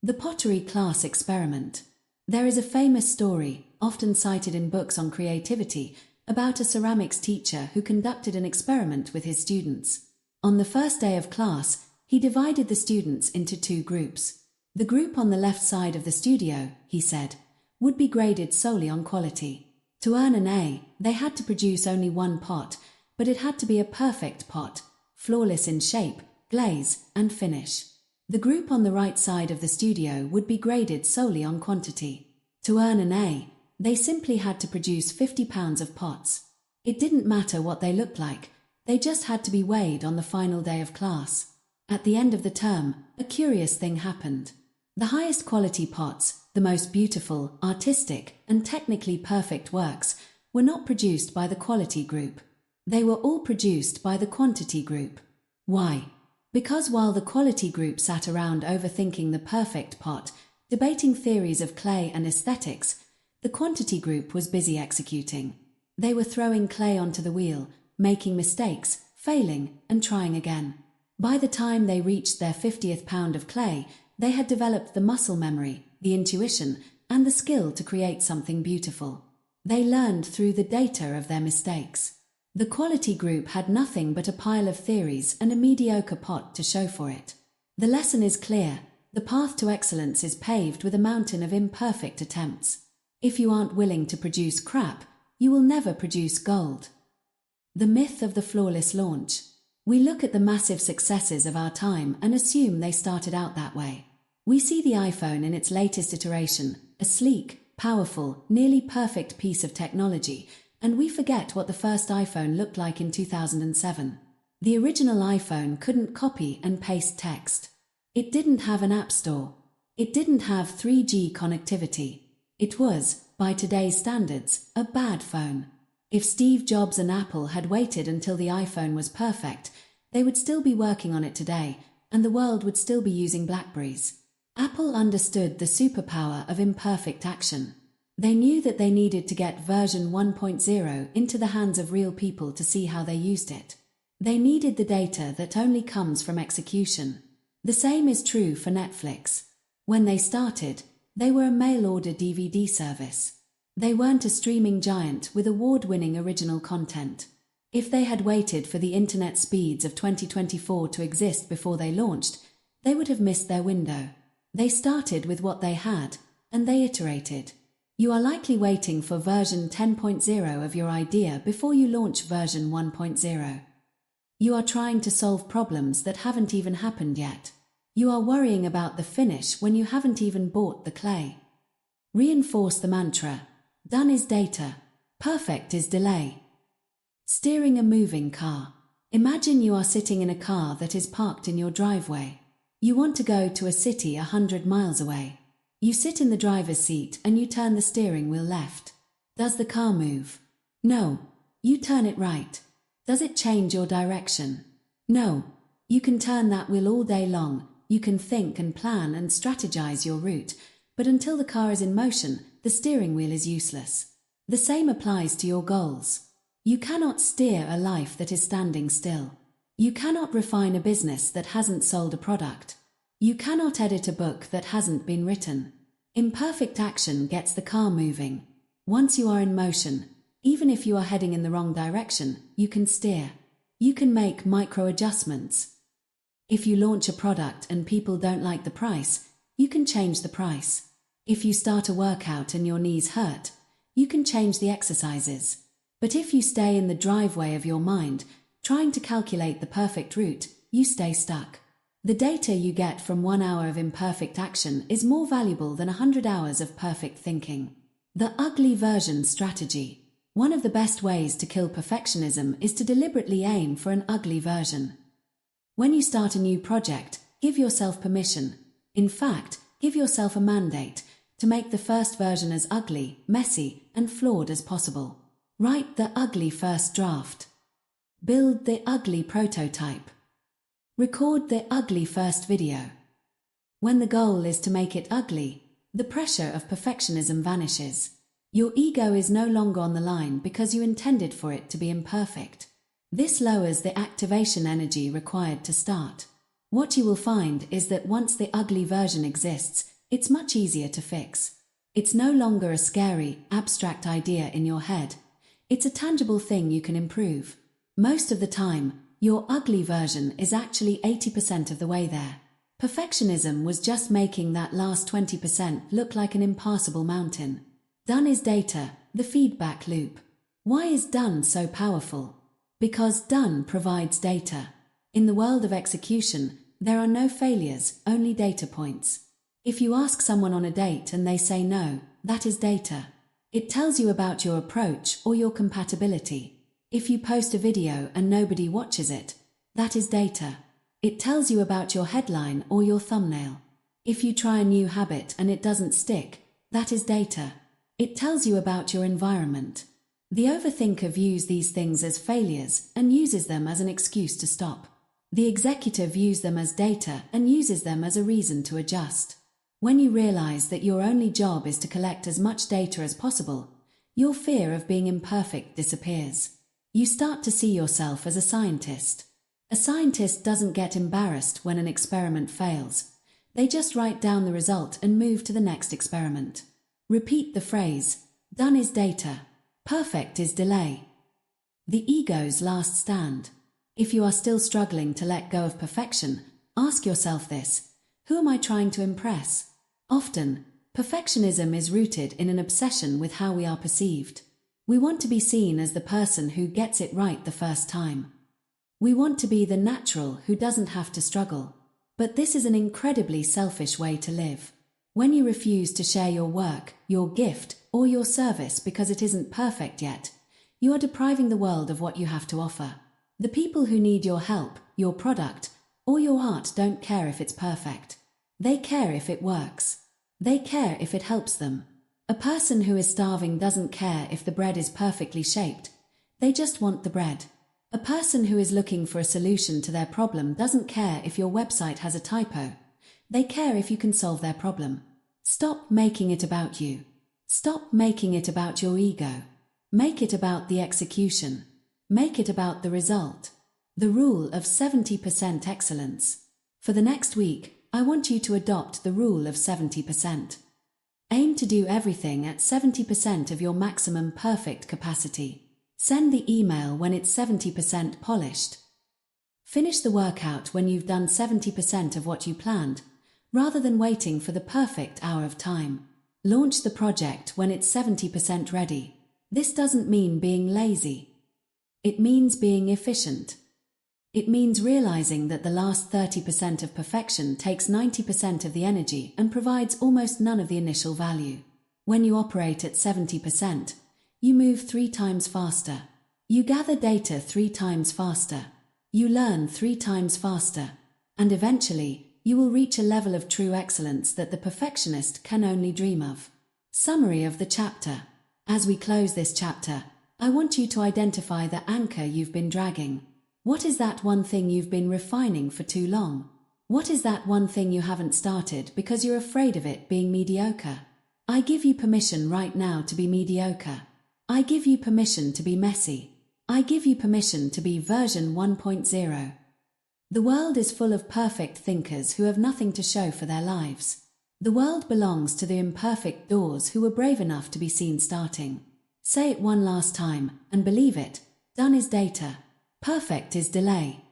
The pottery class experiment. There is a famous story, often cited in books on creativity, about a ceramics teacher who conducted an experiment with his students. On the first day of class, he divided the students into two groups. The group on the left side of the studio, he said, would be graded solely on quality. To earn an A, they had to produce only one pot, but it had to be a perfect pot, flawless in shape, glaze, and finish. The group on the right side of the studio would be graded solely on quantity. To earn an A, they simply had to produce 50 pounds of pots. It didn't matter what they looked like, they just had to be weighed on the final day of class. At the end of the term, a curious thing happened. The highest quality pots, the most beautiful, artistic, and technically perfect works, were not produced by the quality group. They were all produced by the quantity group. Why? Because while the quality group sat around overthinking the perfect pot, debating theories of clay and aesthetics, the quantity group was busy executing. They were throwing clay onto the wheel, making mistakes, failing, and trying again. By the time they reached their 50th pound of clay, they had developed the muscle memory, the intuition, and the skill to create something beautiful. They learned through the data of their mistakes. The quality group had nothing but a pile of theories and a mediocre pot to show for it. The lesson is clear. The path to excellence is paved with a mountain of imperfect attempts. If you aren't willing to produce crap, you will never produce gold. The myth of the flawless launch. We look at the massive successes of our time and assume they started out that way. We see the iPhone in its latest iteration, a sleek, powerful, nearly perfect piece of technology, and we forget what the first iPhone looked like in 2007. The original iPhone couldn't copy and paste text. It didn't have an app store. It didn't have 3G connectivity. It was, by today's standards, a bad phone. If Steve Jobs and Apple had waited until the iPhone was perfect, they would still be working on it today, and the world would still be using Blackberries. Apple understood the superpower of imperfect action. They knew that they needed to get version 1.0 into the hands of real people to see how they used it. They needed the data that only comes from execution. The same is true for Netflix. When they started, they were a mail-order DVD service. They weren't a streaming giant with award-winning original content. If they had waited for the internet speeds of 2024 to exist before they launched, they would have missed their window. They started with what they had, and they iterated. You are likely waiting for version 10.0 of your idea before you launch version 1.0. You are trying to solve problems that haven't even happened yet. You are worrying about the finish when you haven't even bought the clay. Reinforce the mantra. Done is data. Perfect is delay. Steering a moving car. Imagine you are sitting in a car that is parked in your driveway. You want to go to a city 100 miles away. You sit in the driver's seat and you turn the steering wheel left. Does the car move? No. You turn it right. Does it change your direction? No. You can turn that wheel all day long, you can think and plan and strategize your route, but until the car is in motion, the steering wheel is useless. The same applies to your goals. You cannot steer a life that is standing still. You cannot refine a business that hasn't sold a product. You cannot edit a book that hasn't been written. Imperfect action gets the car moving. Once you are in motion, even if you are heading in the wrong direction, you can steer. You can make micro adjustments. If you launch a product and people don't like the price, you can change the price. If you start a workout and your knees hurt, you can change the exercises. But if you stay in the driveway of your mind, trying to calculate the perfect route, you stay stuck. The data you get from 1 hour of imperfect action is more valuable than 100 hours of perfect thinking. The ugly version strategy. One of the best ways to kill perfectionism is to deliberately aim for an ugly version. When you start a new project, give yourself permission. In fact, give yourself a mandate to make the first version as ugly, messy, and flawed as possible. Write the ugly first draft. Build the ugly prototype. Record the ugly first video. When the goal is to make it ugly, the pressure of perfectionism vanishes. Your ego is no longer on the line because you intended for it to be imperfect. This lowers the activation energy required to start. What you will find is that once the ugly version exists, it's much easier to fix. It's no longer a scary, abstract idea in your head. It's a tangible thing you can improve. Most of the time, your ugly version is actually 80% of the way there. Perfectionism was just making that last 20% look like an impassable mountain. Done is data, the feedback loop. Why is done so powerful? Because done provides data. In the world of execution, there are no failures, only data points. If you ask someone on a date and they say no, that is data. It tells you about your approach or your compatibility. If you post a video and nobody watches it, that is data. It tells you about your headline or your thumbnail. If you try a new habit and it doesn't stick, that is data. It tells you about your environment. The overthinker views these things as failures and uses them as an excuse to stop. The executive views them as data and uses them as a reason to adjust. When you realize that your only job is to collect as much data as possible, your fear of being imperfect disappears. You start to see yourself as a scientist. A scientist doesn't get embarrassed when an experiment fails. They just write down the result and move to the next experiment. Repeat the phrase, done is data. Perfect is delay. The ego's last stand. If you are still struggling to let go of perfection, ask yourself this: who am I trying to impress? Often, perfectionism is rooted in an obsession with how we are perceived. We want to be seen as the person who gets it right the first time. We want to be the natural who doesn't have to struggle. But this is an incredibly selfish way to live. When you refuse to share your work, your gift, or your service because it isn't perfect yet, you are depriving the world of what you have to offer. The people who need your help, your product, or your art don't care if it's perfect. They care if it works. They care if it helps them. A person who is starving doesn't care if the bread is perfectly shaped. They just want the bread. A person who is looking for a solution to their problem doesn't care if your website has a typo. They care if you can solve their problem. Stop making it about you. Stop making it about your ego. Make it about the execution. Make it about the result. The rule of 70% excellence. For the next week, I want you to adopt the rule of 70%. Aim to do everything at 70% of your maximum perfect capacity. Send the email when it's 70% polished. Finish the workout when you've done 70% of what you planned, rather than waiting for the perfect hour of time. Launch the project when it's 70% ready. This doesn't mean being lazy. It means being efficient. It means realizing that the last 30% of perfection takes 90% of the energy and provides almost none of the initial value. When you operate at 70%, you move 3 times faster. You gather data 3 times faster. You learn 3 times faster. And eventually, You will reach a level of true excellence that the perfectionist can only dream of. Summary of the chapter. As we close this chapter, I want you to identify the anchor you've been dragging. What is that one thing you've been refining for too long? What is that one thing you haven't started because you're afraid of it being mediocre? I give you permission right now to be mediocre. I give you permission to be messy. I give you permission to be version 1.0. The world is full of perfect thinkers who have nothing to show for their lives. The world belongs to the imperfect doors who were brave enough to be seen starting. Say it one last time, and believe it. Done is data. Perfect is delay.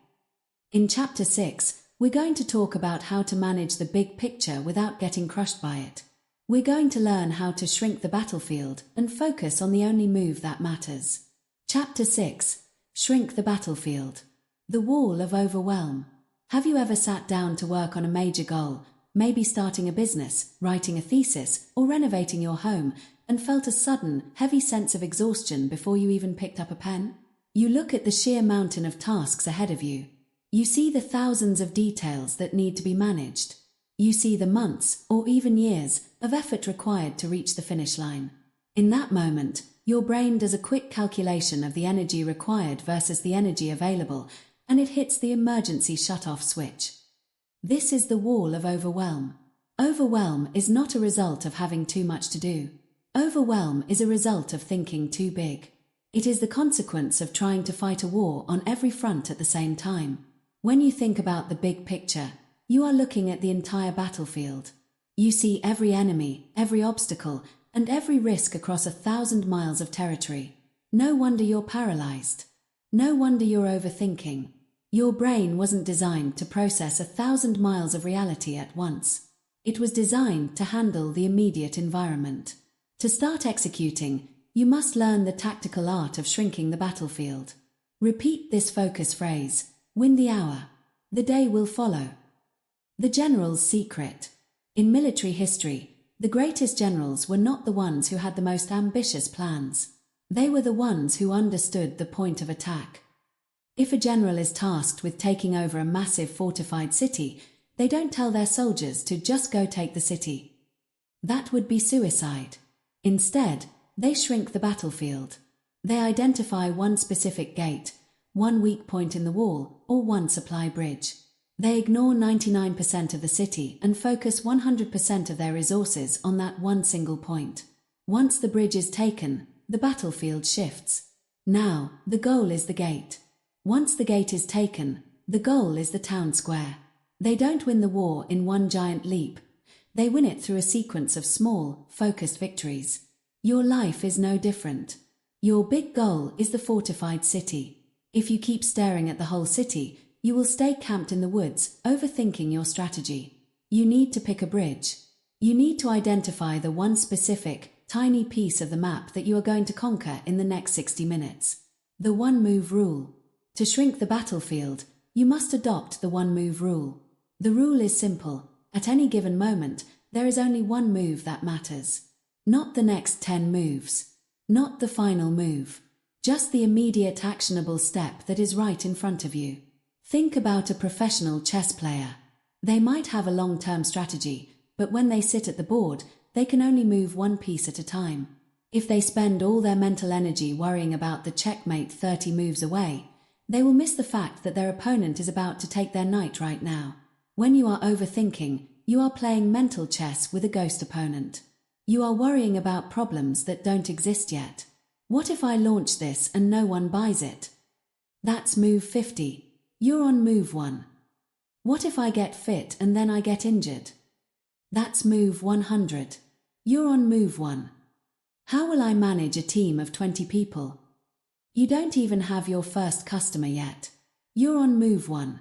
In Chapter 6, we're going to talk about how to manage the big picture without getting crushed by it. We're going to learn how to shrink the battlefield and focus on the only move that matters. Chapter 6. Shrink the battlefield. The wall of overwhelm. Have you ever sat down to work on a major goal, maybe starting a business, writing a thesis, or renovating your home, and felt a sudden, heavy sense of exhaustion before you even picked up a pen? You look at the sheer mountain of tasks ahead of you. You see the thousands of details that need to be managed. You see the months, or even years, of effort required to reach the finish line. In that moment, your brain does a quick calculation of the energy required versus the energy available, and it hits the emergency shut-off switch. This is the wall of overwhelm. Overwhelm is not a result of having too much to do. Overwhelm is a result of thinking too big. It is the consequence of trying to fight a war on every front at the same time. When you think about the big picture, you are looking at the entire battlefield. You see every enemy, every obstacle, and every risk across 1,000 miles of territory. No wonder you're paralyzed. No wonder you're overthinking. Your brain wasn't designed to process 1,000 miles of reality at once. It was designed to handle the immediate environment. To start executing, you must learn the tactical art of shrinking the battlefield. Repeat this focus phrase: win the hour. The day will follow. The general's secret. In military history, the greatest generals were not the ones who had the most ambitious plans. They were the ones who understood the point of attack. If a general is tasked with taking over a massive fortified city, they don't tell their soldiers to just go take the city. That would be suicide. Instead, they shrink the battlefield. They identify one specific gate, one weak point in the wall, or one supply bridge. They ignore 99% of the city and focus 100% of their resources on that one single point. Once the bridge is taken, the battlefield shifts. Now, the goal is the gate. Once the gate is taken, the goal is the town square. They don't win the war in one giant leap. They win it through a sequence of small, focused victories. Your life is no different. Your big goal is the fortified city. If you keep staring at the whole city, you will stay camped in the woods, overthinking your strategy. You need to pick a bridge. You need to identify the one specific, tiny piece of the map that you are going to conquer in the next 60 minutes. The one-move rule. To shrink the battlefield, you must adopt the one-move rule. The rule is simple. At any given moment, there is only one move that matters. Not the next 10 moves. Not the final move. Just the immediate actionable step that is right in front of you. Think about a professional chess player. They might have a long-term strategy, but when they sit at the board, they can only move one piece at a time. If they spend all their mental energy worrying about the checkmate 30 moves away, they will miss the fact that their opponent is about to take their knight right now. When you are overthinking, you are playing mental chess with a ghost opponent. You are worrying about problems that don't exist yet. What if I launch this and no one buys it? That's move 50. You're on move 1. What if I get fit and then I get injured? That's move 100. You're on move 1. How will I manage a team of 20 people? You don't even have your first customer yet. You're on move 1.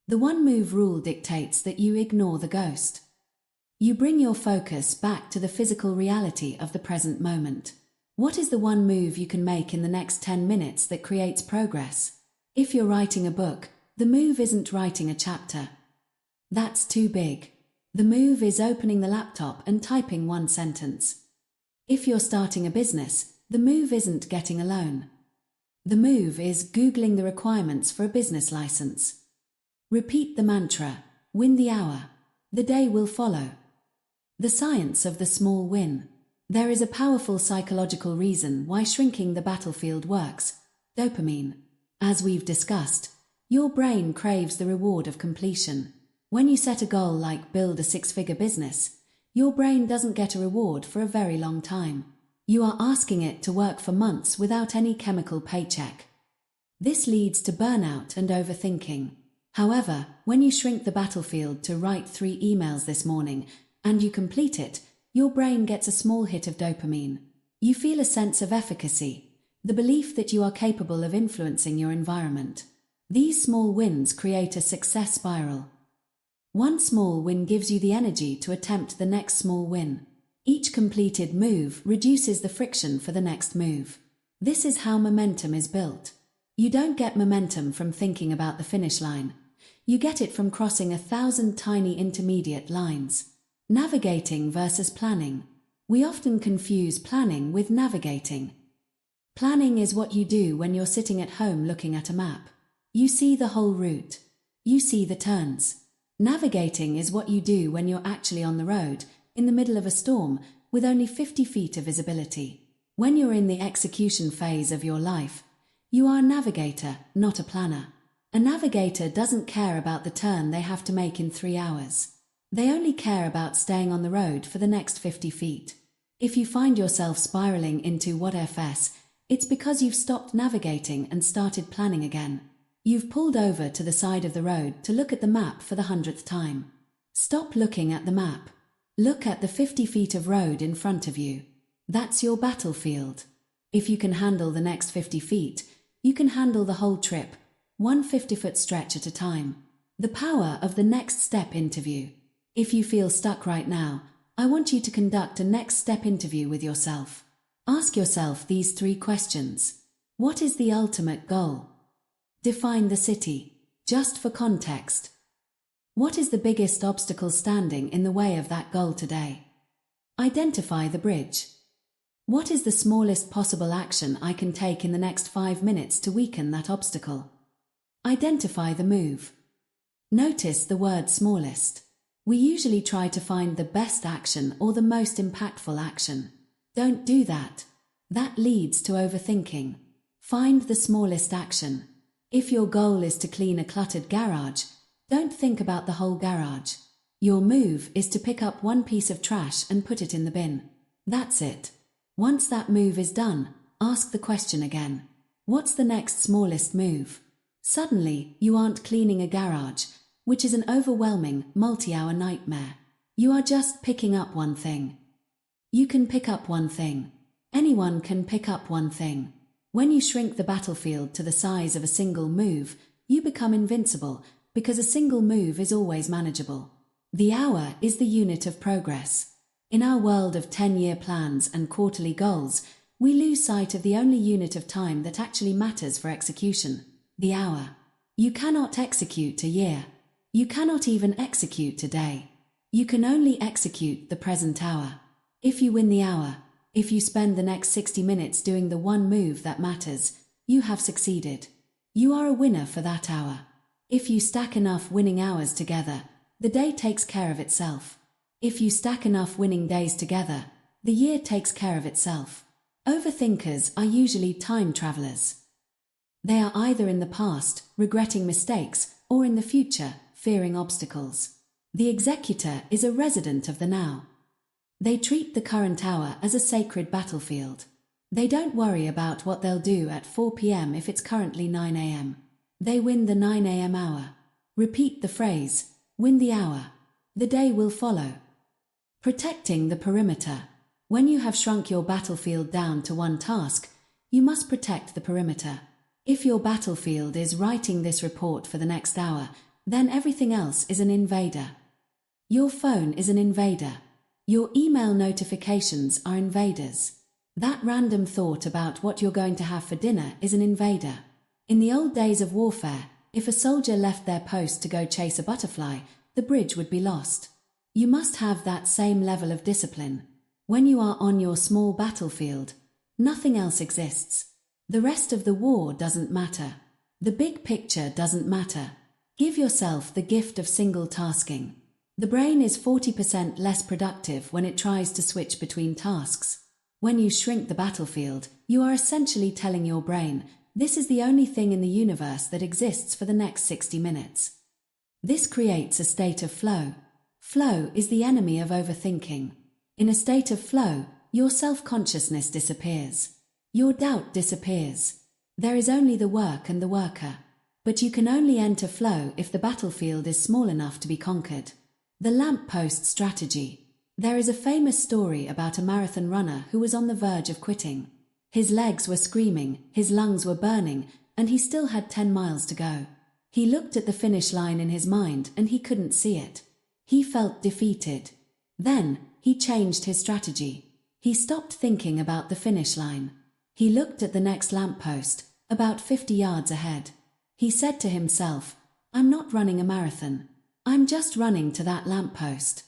The one-move rule dictates that you ignore the ghost. You bring your focus back to the physical reality of the present moment. What is the one move you can make in the next 10 minutes that creates progress? If you're writing a book, the move isn't writing a chapter. That's too big. The move is opening the laptop and typing one sentence. If you're starting a business, the move isn't getting a loan. The move is Googling the requirements for a business license. Repeat the mantra, win the hour. The day will follow. The science of the small win. There is a powerful psychological reason why shrinking the battlefield works: dopamine. As we've discussed, your brain craves the reward of completion. When you set a goal like build a six-figure business, your brain doesn't get a reward for a very long time. You are asking it to work for months without any chemical paycheck. This leads to burnout and overthinking. However, when you shrink the battlefield to write 3 emails this morning and you complete it, your brain gets a small hit of dopamine. You feel a sense of efficacy, the belief that you are capable of influencing your environment. These small wins create a success spiral. One small win gives you the energy to attempt the next small win. Each completed move reduces the friction for the next move. This is how momentum is built. You don't get momentum from thinking about the finish line. You get it from crossing 1,000 tiny intermediate lines. Navigating versus planning. We often confuse planning with navigating. Planning is what you do when you're sitting at home looking at a map. You see the whole route. You see the turns. Navigating is what you do when you're actually on the road, in the middle of a storm, with only 50 feet of visibility. When you're in the execution phase of your life, you are a navigator, not a planner. A navigator doesn't care about the turn they have to make in 3 hours. They only care about staying on the road for the next 50 feet. If you find yourself spiraling into what ifs, it's because you've stopped navigating and started planning again. You've pulled over to the side of the road to look at the map for the 100th time. Stop looking at the map. Look at the 50 feet of road in front of you. That's your battlefield. If you can handle the next 50 feet, you can handle the whole trip, one 50-foot stretch at a time. The power of the next step interview. If you feel stuck right now, I want you to conduct a next step interview with yourself. Ask yourself these 3 questions. What is the ultimate goal? Define the city. Just for context. What is the biggest obstacle standing in the way of that goal today? Identify the bridge. What is the smallest possible action I can take in the next 5 minutes to weaken that obstacle? Identify the move. Notice the word smallest. We usually try to find the best action or the most impactful action. Don't do that. That leads to overthinking. Find the smallest action. If your goal is to clean a cluttered garage, don't think about the whole garage. Your move is to pick up one piece of trash and put it in the bin. That's it. Once that move is done, ask the question again. What's the next smallest move? Suddenly, you aren't cleaning a garage, which is an overwhelming, multi-hour nightmare. You are just picking up one thing. You can pick up one thing. Anyone can pick up one thing. When you shrink the battlefield to the size of a single move, you become invincible, because a single move is always manageable. The hour is the unit of progress. In our world of 10-year plans and quarterly goals, we lose sight of the only unit of time that actually matters for execution: the hour. You cannot execute a year. You cannot even execute a day. You can only execute the present hour. If you win the hour, if you spend the next 60 minutes doing the one move that matters, you have succeeded. You are a winner for that hour. If you stack enough winning hours together, the day takes care of itself. If you stack enough winning days together, the year takes care of itself. Overthinkers are usually time travelers. They are either in the past, regretting mistakes, or in the future, fearing obstacles. The executor is a resident of the now. They treat the current hour as a sacred battlefield. They don't worry about what they'll do at 4 p.m. if it's currently 9 a.m. They win the 9 a.m. hour. Repeat the phrase, win the hour. The day will follow. Protecting the perimeter. When you have shrunk your battlefield down to one task, you must protect the perimeter. If your battlefield is writing this report for the next hour, then everything else is an invader. Your phone is an invader. Your email notifications are invaders. That random thought about what you're going to have for dinner is an invader. In the old days of warfare, if a soldier left their post to go chase a butterfly, the bridge would be lost. You must have that same level of discipline. When you are on your small battlefield, nothing else exists. The rest of the war doesn't matter. The big picture doesn't matter. Give yourself the gift of single tasking. The brain is 40% less productive when it tries to switch between tasks. When you shrink the battlefield, you are essentially telling your brain, this is the only thing in the universe that exists for the next 60 minutes. This creates a state of flow. Flow is the enemy of overthinking. In a state of flow, your self-consciousness disappears. Your doubt disappears. There is only the work and the worker. But you can only enter flow if the battlefield is small enough to be conquered. The lamppost strategy. There is a famous story about a marathon runner who was on the verge of quitting. His legs were screaming, his lungs were burning, and he still had 10 miles to go. He looked at the finish line in his mind and he couldn't see it. He felt defeated. Then, he changed his strategy. He stopped thinking about the finish line. He looked at the next lamppost, about 50 yards ahead. He said to himself, I'm not running a marathon. I'm just running to that lamppost.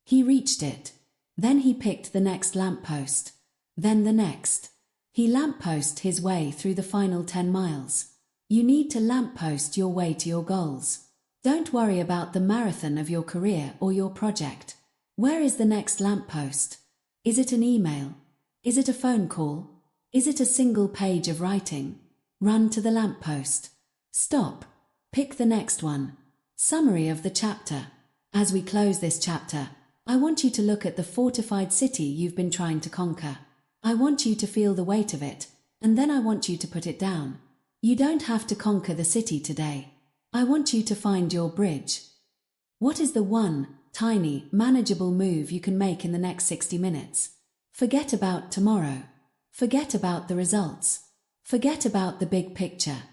He reached it. Then he picked the next lamppost. Then the next. He lampposted his way through the final 10 miles. You need to lamppost your way to your goals. Don't worry about the marathon of your career or your project. Where is the next lamppost? Is it an email? Is it a phone call? Is it a single page of writing? Run to the lamppost. Stop. Pick the next one. Summary of the chapter. As we close this chapter, I want you to look at the fortified city you've been trying to conquer. I want you to feel the weight of it, and then I want you to put it down. You don't have to conquer the city today. I want you to find your bridge. What is the one, tiny, manageable move you can make in the next 60 minutes? Forget about tomorrow. Forget about the results. Forget about the big picture.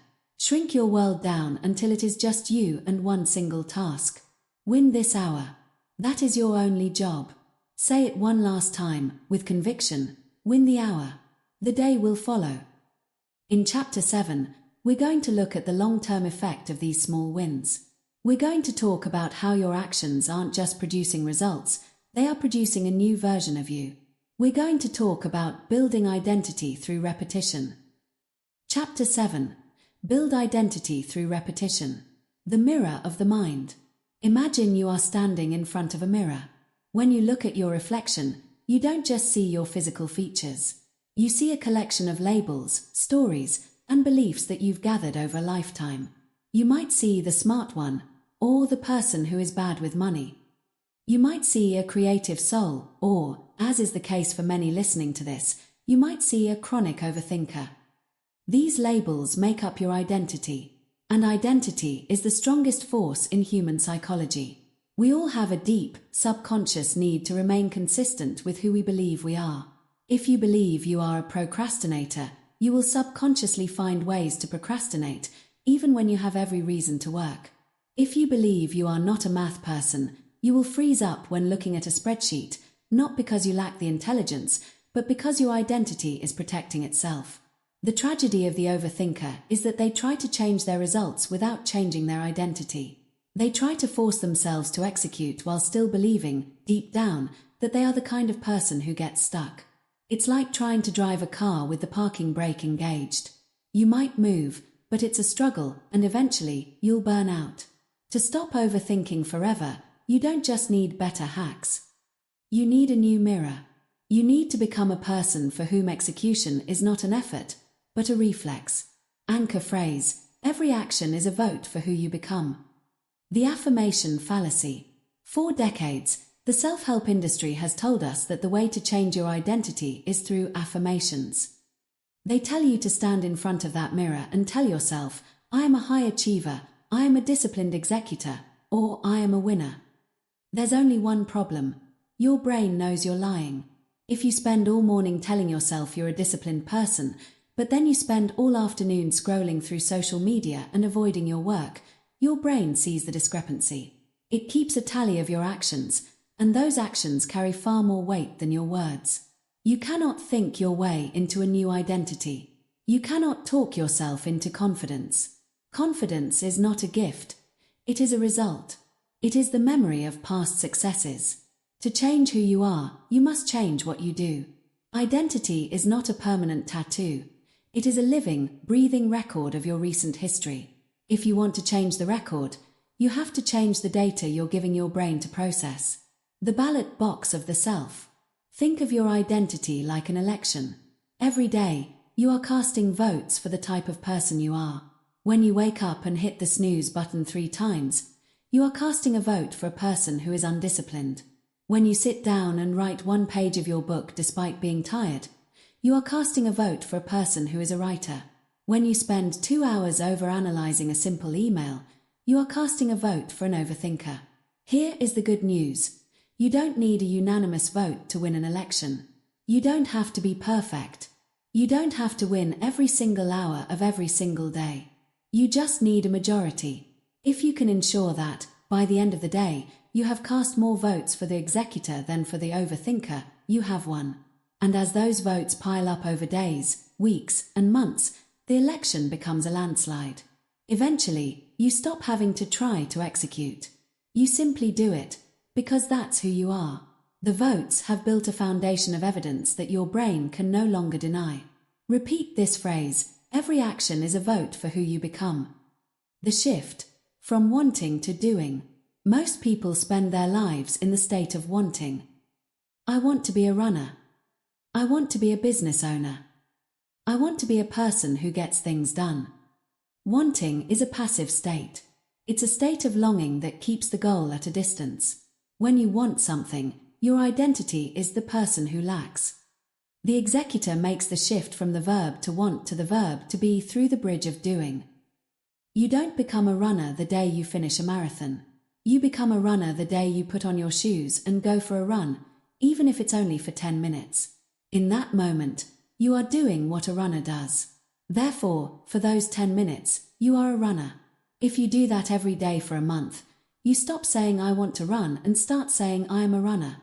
Shrink your world down until it is just you and one single task. Win this hour. That is your only job. Say it one last time, with conviction. Win the hour. The day will follow. In Chapter 7, we're going to look at the long-term effect of these small wins. We're going to talk about how your actions aren't just producing results, they are producing a new version of you. We're going to talk about building identity through repetition. Chapter 7. Build identity through repetition. The mirror of the mind. Imagine you are standing in front of a mirror. When you look at your reflection, you don't just see your physical features. You see a collection of labels, stories, and beliefs that you've gathered over a lifetime. You might see the smart one, or the person who is bad with money. You might see a creative soul, or, as is the case for many listening to this, you might see a chronic overthinker. These labels make up your identity, and identity is the strongest force in human psychology. We all have a deep, subconscious need to remain consistent with who we believe we are. If you believe you are a procrastinator, you will subconsciously find ways to procrastinate, even when you have every reason to work. If you believe you are not a math person, you will freeze up when looking at a spreadsheet, not because you lack the intelligence, but because your identity is protecting itself. The tragedy of the overthinker is that they try to change their results without changing their identity. They try to force themselves to execute while still believing, deep down, that they are the kind of person who gets stuck. It's like trying to drive a car with the parking brake engaged. You might move, but it's a struggle, and eventually, you'll burn out. To stop overthinking forever, you don't just need better hacks. You need a new mirror. You need to become a person for whom execution is not an effort, but a reflex. Anchor phrase: every action is a vote for who you become. The affirmation fallacy. For decades, the self-help industry has told us that the way to change your identity is through affirmations. They tell you to stand in front of that mirror and tell yourself, I am a high achiever, I am a disciplined executor, or I am a winner. There's only one problem. Your brain knows you're lying. If you spend all morning telling yourself you're a disciplined person, but then you spend all afternoon scrolling through social media and avoiding your work, your brain sees the discrepancy. It keeps a tally of your actions, and those actions carry far more weight than your words. You cannot think your way into a new identity. You cannot talk yourself into confidence. Confidence is not a gift. It is a result. It is the memory of past successes. To change who you are, you must change what you do. Identity is not a permanent tattoo. It is a living, breathing record of your recent history. If you want to change the record, you have to change the data you're giving your brain to process. The ballot box of the self. Think of your identity like an election. Every day, you are casting votes for the type of person you are. When you wake up and hit the snooze button 3 times, you are casting a vote for a person who is undisciplined. When you sit down and write 1 page of your book despite being tired, you are casting a vote for a person who is a writer. When you spend 2 hours overanalyzing a simple email, you are casting a vote for an overthinker. Here is the good news. You don't need a unanimous vote to win an election. You don't have to be perfect. You don't have to win every single hour of every single day. You just need a majority. If you can ensure that, by the end of the day, you have cast more votes for the executor than for the overthinker, you have won. And as those votes pile up over days, weeks, and months, the election becomes a landslide. Eventually, you stop having to try to execute. You simply do it, because that's who you are. The votes have built a foundation of evidence that your brain can no longer deny. Repeat this phrase: every action is a vote for who you become. The shift from wanting to doing. Most people spend their lives in the state of wanting. I want to be a runner. I want to be a business owner. I want to be a person who gets things done. Wanting is a passive state. It's a state of longing that keeps the goal at a distance. When you want something, your identity is the person who lacks. The executor makes the shift from the verb to want to the verb to be through the bridge of doing. You don't become a runner the day you finish a marathon. You become a runner the day you put on your shoes and go for a run, even if it's only for 10 minutes. In that moment, you are doing what a runner does. Therefore, for those 10 minutes, you are a runner. If you do that every day for a month, you stop saying I want to run and start saying I am a runner.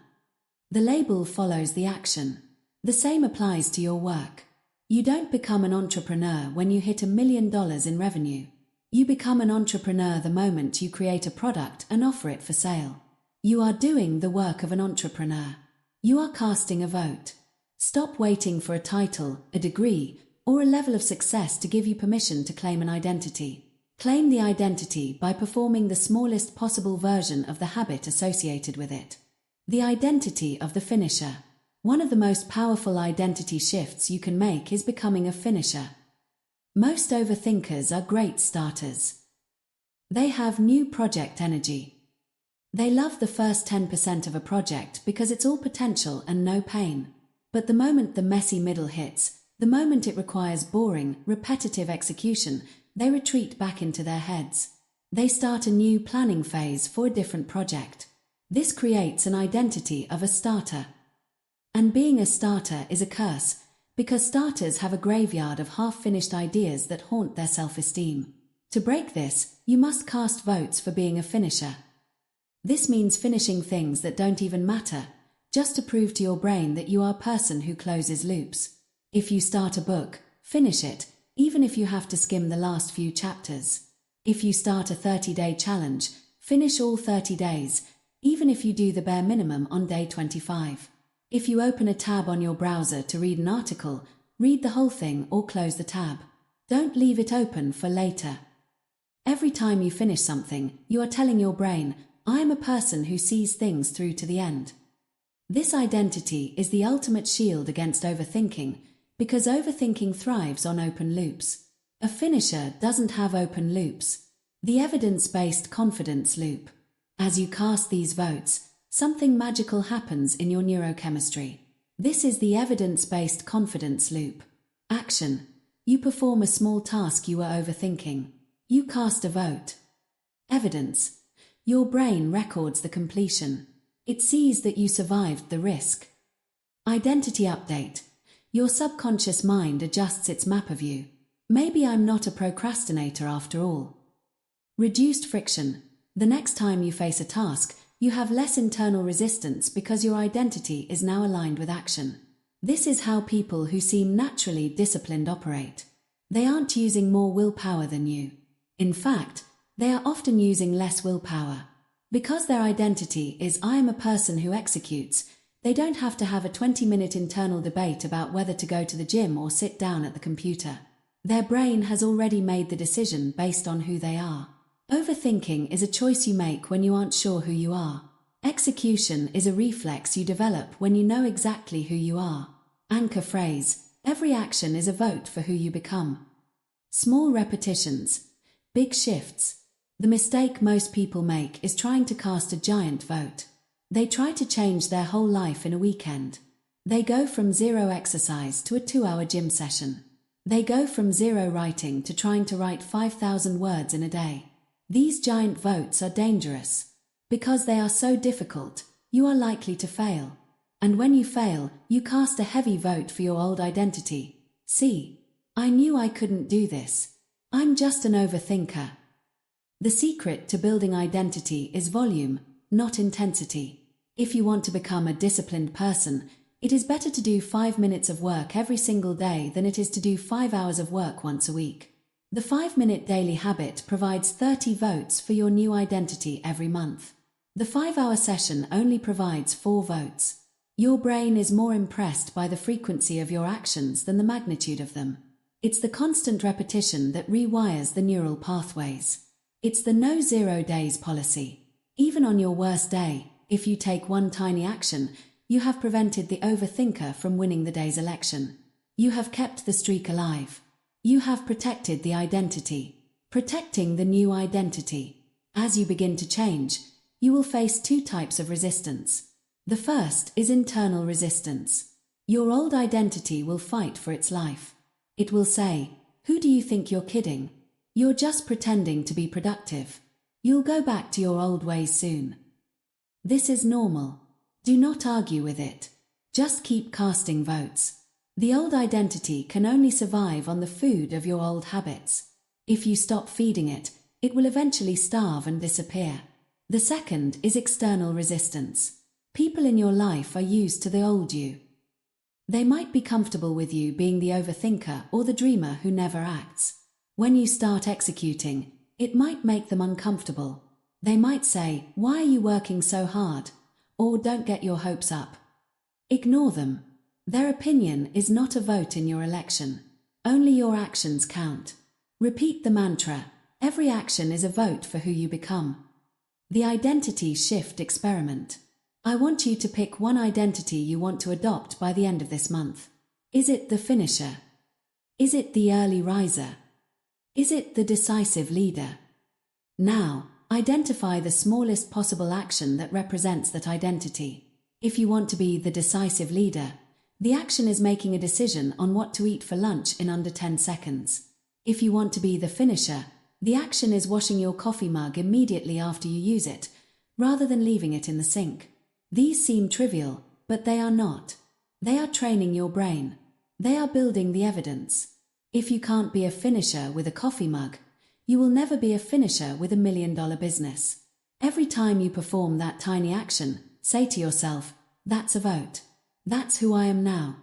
The label follows the action. The same applies to your work. You don't become an entrepreneur when you hit $1 million in revenue. You become an entrepreneur the moment you create a product and offer it for sale. You are doing the work of an entrepreneur. You are casting a vote. Stop waiting for a title, a degree, or a level of success to give you permission to claim an identity. Claim the identity by performing the smallest possible version of the habit associated with it. The identity of the finisher. One of the most powerful identity shifts you can make is becoming a finisher. Most overthinkers are great starters. They have new project energy. They love the first 10% of a project because it's all potential and no pain. But the moment the messy middle hits, the moment it requires boring, repetitive execution, they retreat back into their heads. They start a new planning phase for a different project. This creates an identity of a starter. And being a starter is a curse, because starters have a graveyard of half-finished ideas that haunt their self-esteem. To break this, you must cast votes for being a finisher. This means finishing things that don't even matter, just to prove to your brain that you are a person who closes loops. If you start a book, finish it, even if you have to skim the last few chapters. If you start a 30-day challenge, finish all 30 days, even if you do the bare minimum on day 25. If you open a tab on your browser to read an article, read the whole thing or close the tab. Don't leave it open for later. Every time you finish something, you are telling your brain, I am a person who sees things through to the end. This identity is the ultimate shield against overthinking, because overthinking thrives on open loops. A finisher doesn't have open loops. The evidence-based confidence loop. As you cast these votes, something magical happens in your neurochemistry. This is the evidence-based confidence loop. Action. You perform a small task you were overthinking. You cast a vote. Evidence. Your brain records the completion. It sees that you survived the risk. Identity update. Your subconscious mind adjusts its map of you. Maybe I'm not a procrastinator after all. Reduced friction. The next time you face a task, you have less internal resistance because your identity is now aligned with action. This is how people who seem naturally disciplined operate. They aren't using more willpower than you. In fact, they are often using less willpower. Because their identity is I am a person who executes, they don't have to have a 20-minute internal debate about whether to go to the gym or sit down at the computer. Their brain has already made the decision based on who they are. Overthinking is a choice you make when you aren't sure who you are. Execution is a reflex you develop when you know exactly who you are. Anchor phrase: every action is a vote for who you become. Small repetitions, big shifts. The mistake most people make is trying to cast a giant vote. They try to change their whole life in a weekend. They go from 0 exercise to a 2-hour gym session. They go from 0 writing to trying to write 5,000 words in a day. These giant votes are dangerous. Because they are so difficult, you are likely to fail. And when you fail, you cast a heavy vote for your old identity. See, I knew I couldn't do this. I'm just an overthinker. The secret to building identity is volume, not intensity. If you want to become a disciplined person, it is better to do 5 minutes of work every single day than it is to do 5 hours of work once a week. The 5-minute daily habit provides 30 votes for your new identity every month. The 5-hour session only provides 4 votes. Your brain is more impressed by the frequency of your actions than the magnitude of them. It's the constant repetition that rewires the neural pathways. It's the no 0 days policy. Even on your worst day, if you take one tiny action, you have prevented the overthinker from winning the day's election. You have kept the streak alive. You have protected the identity. Protecting the new identity. As you begin to change, you will face 2 types of resistance. The first is internal resistance. Your old identity will fight for its life. It will say, "Who do you think you're kidding? You're just pretending to be productive. You'll go back to your old ways soon." This is normal. Do not argue with it. Just keep casting votes. The old identity can only survive on the food of your old habits. If you stop feeding it, it will eventually starve and disappear. The second is external resistance. People in your life are used to the old you. They might be comfortable with you being the overthinker or the dreamer who never acts. When you start executing, it might make them uncomfortable. They might say, "Why are you working so hard?" or "Don't get your hopes up." Ignore them. Their opinion is not a vote in your election. Only your actions count. Repeat the mantra, every action is a vote for who you become. The identity shift experiment. I want you to pick one identity you want to adopt by the end of this month. Is it the finisher? Is it the early riser? Is it the decisive leader? Now, identify the smallest possible action that represents that identity. If you want to be the decisive leader, the action is making a decision on what to eat for lunch in under 10 seconds. If you want to be the finisher, the action is washing your coffee mug immediately after you use it, rather than leaving it in the sink. These seem trivial, but they are not. They are training your brain. They are building the evidence. If you can't be a finisher with a coffee mug, you will never be a finisher with $1 million business. Every time you perform that tiny action, say to yourself, "That's a vote. That's who I am now."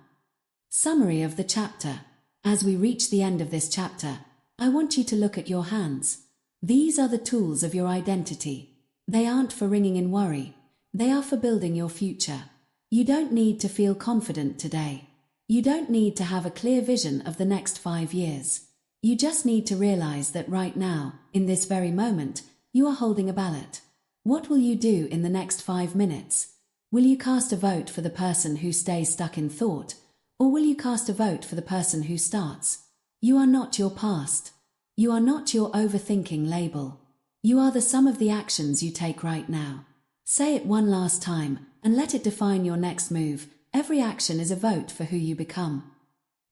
Summary of the chapter. As we reach the end of this chapter, I want you to look at your hands. These are the tools of your identity. They aren't for ringing in worry. They are for building your future. You don't need to feel confident today. You don't need to have a clear vision of the next 5 years. You just need to realize that right now, in this very moment, you are holding a ballot. What will you do in the next 5 minutes? Will you cast a vote for the person who stays stuck in thought, or will you cast a vote for the person who starts? You are not your past. You are not your overthinking label. You are the sum of the actions you take right now. Say it one last time, and let it define your next move. Every action is a vote for who you become.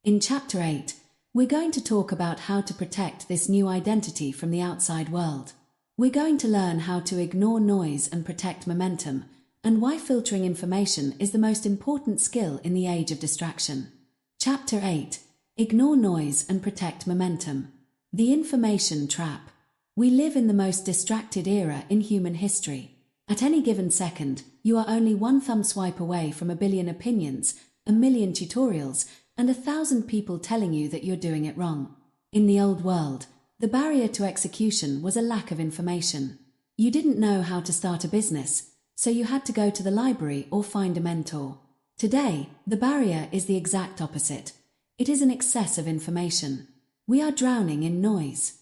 In Chapter 8, we're going to talk about how to protect this new identity from the outside world. We're going to learn how to ignore noise and protect momentum, and why filtering information is the most important skill in the age of distraction. Chapter 8. Ignore noise and protect momentum. The information trap. We live in the most distracted era in human history. At any given second, you are only one thumb swipe away from 1 billion opinions, 1 million tutorials, and 1,000 people telling you that you're doing it wrong. In the old world, the barrier to execution was a lack of information. You didn't know how to start a business, so you had to go to the library or find a mentor. Today, the barrier is the exact opposite. It is an excess of information. We are drowning in noise.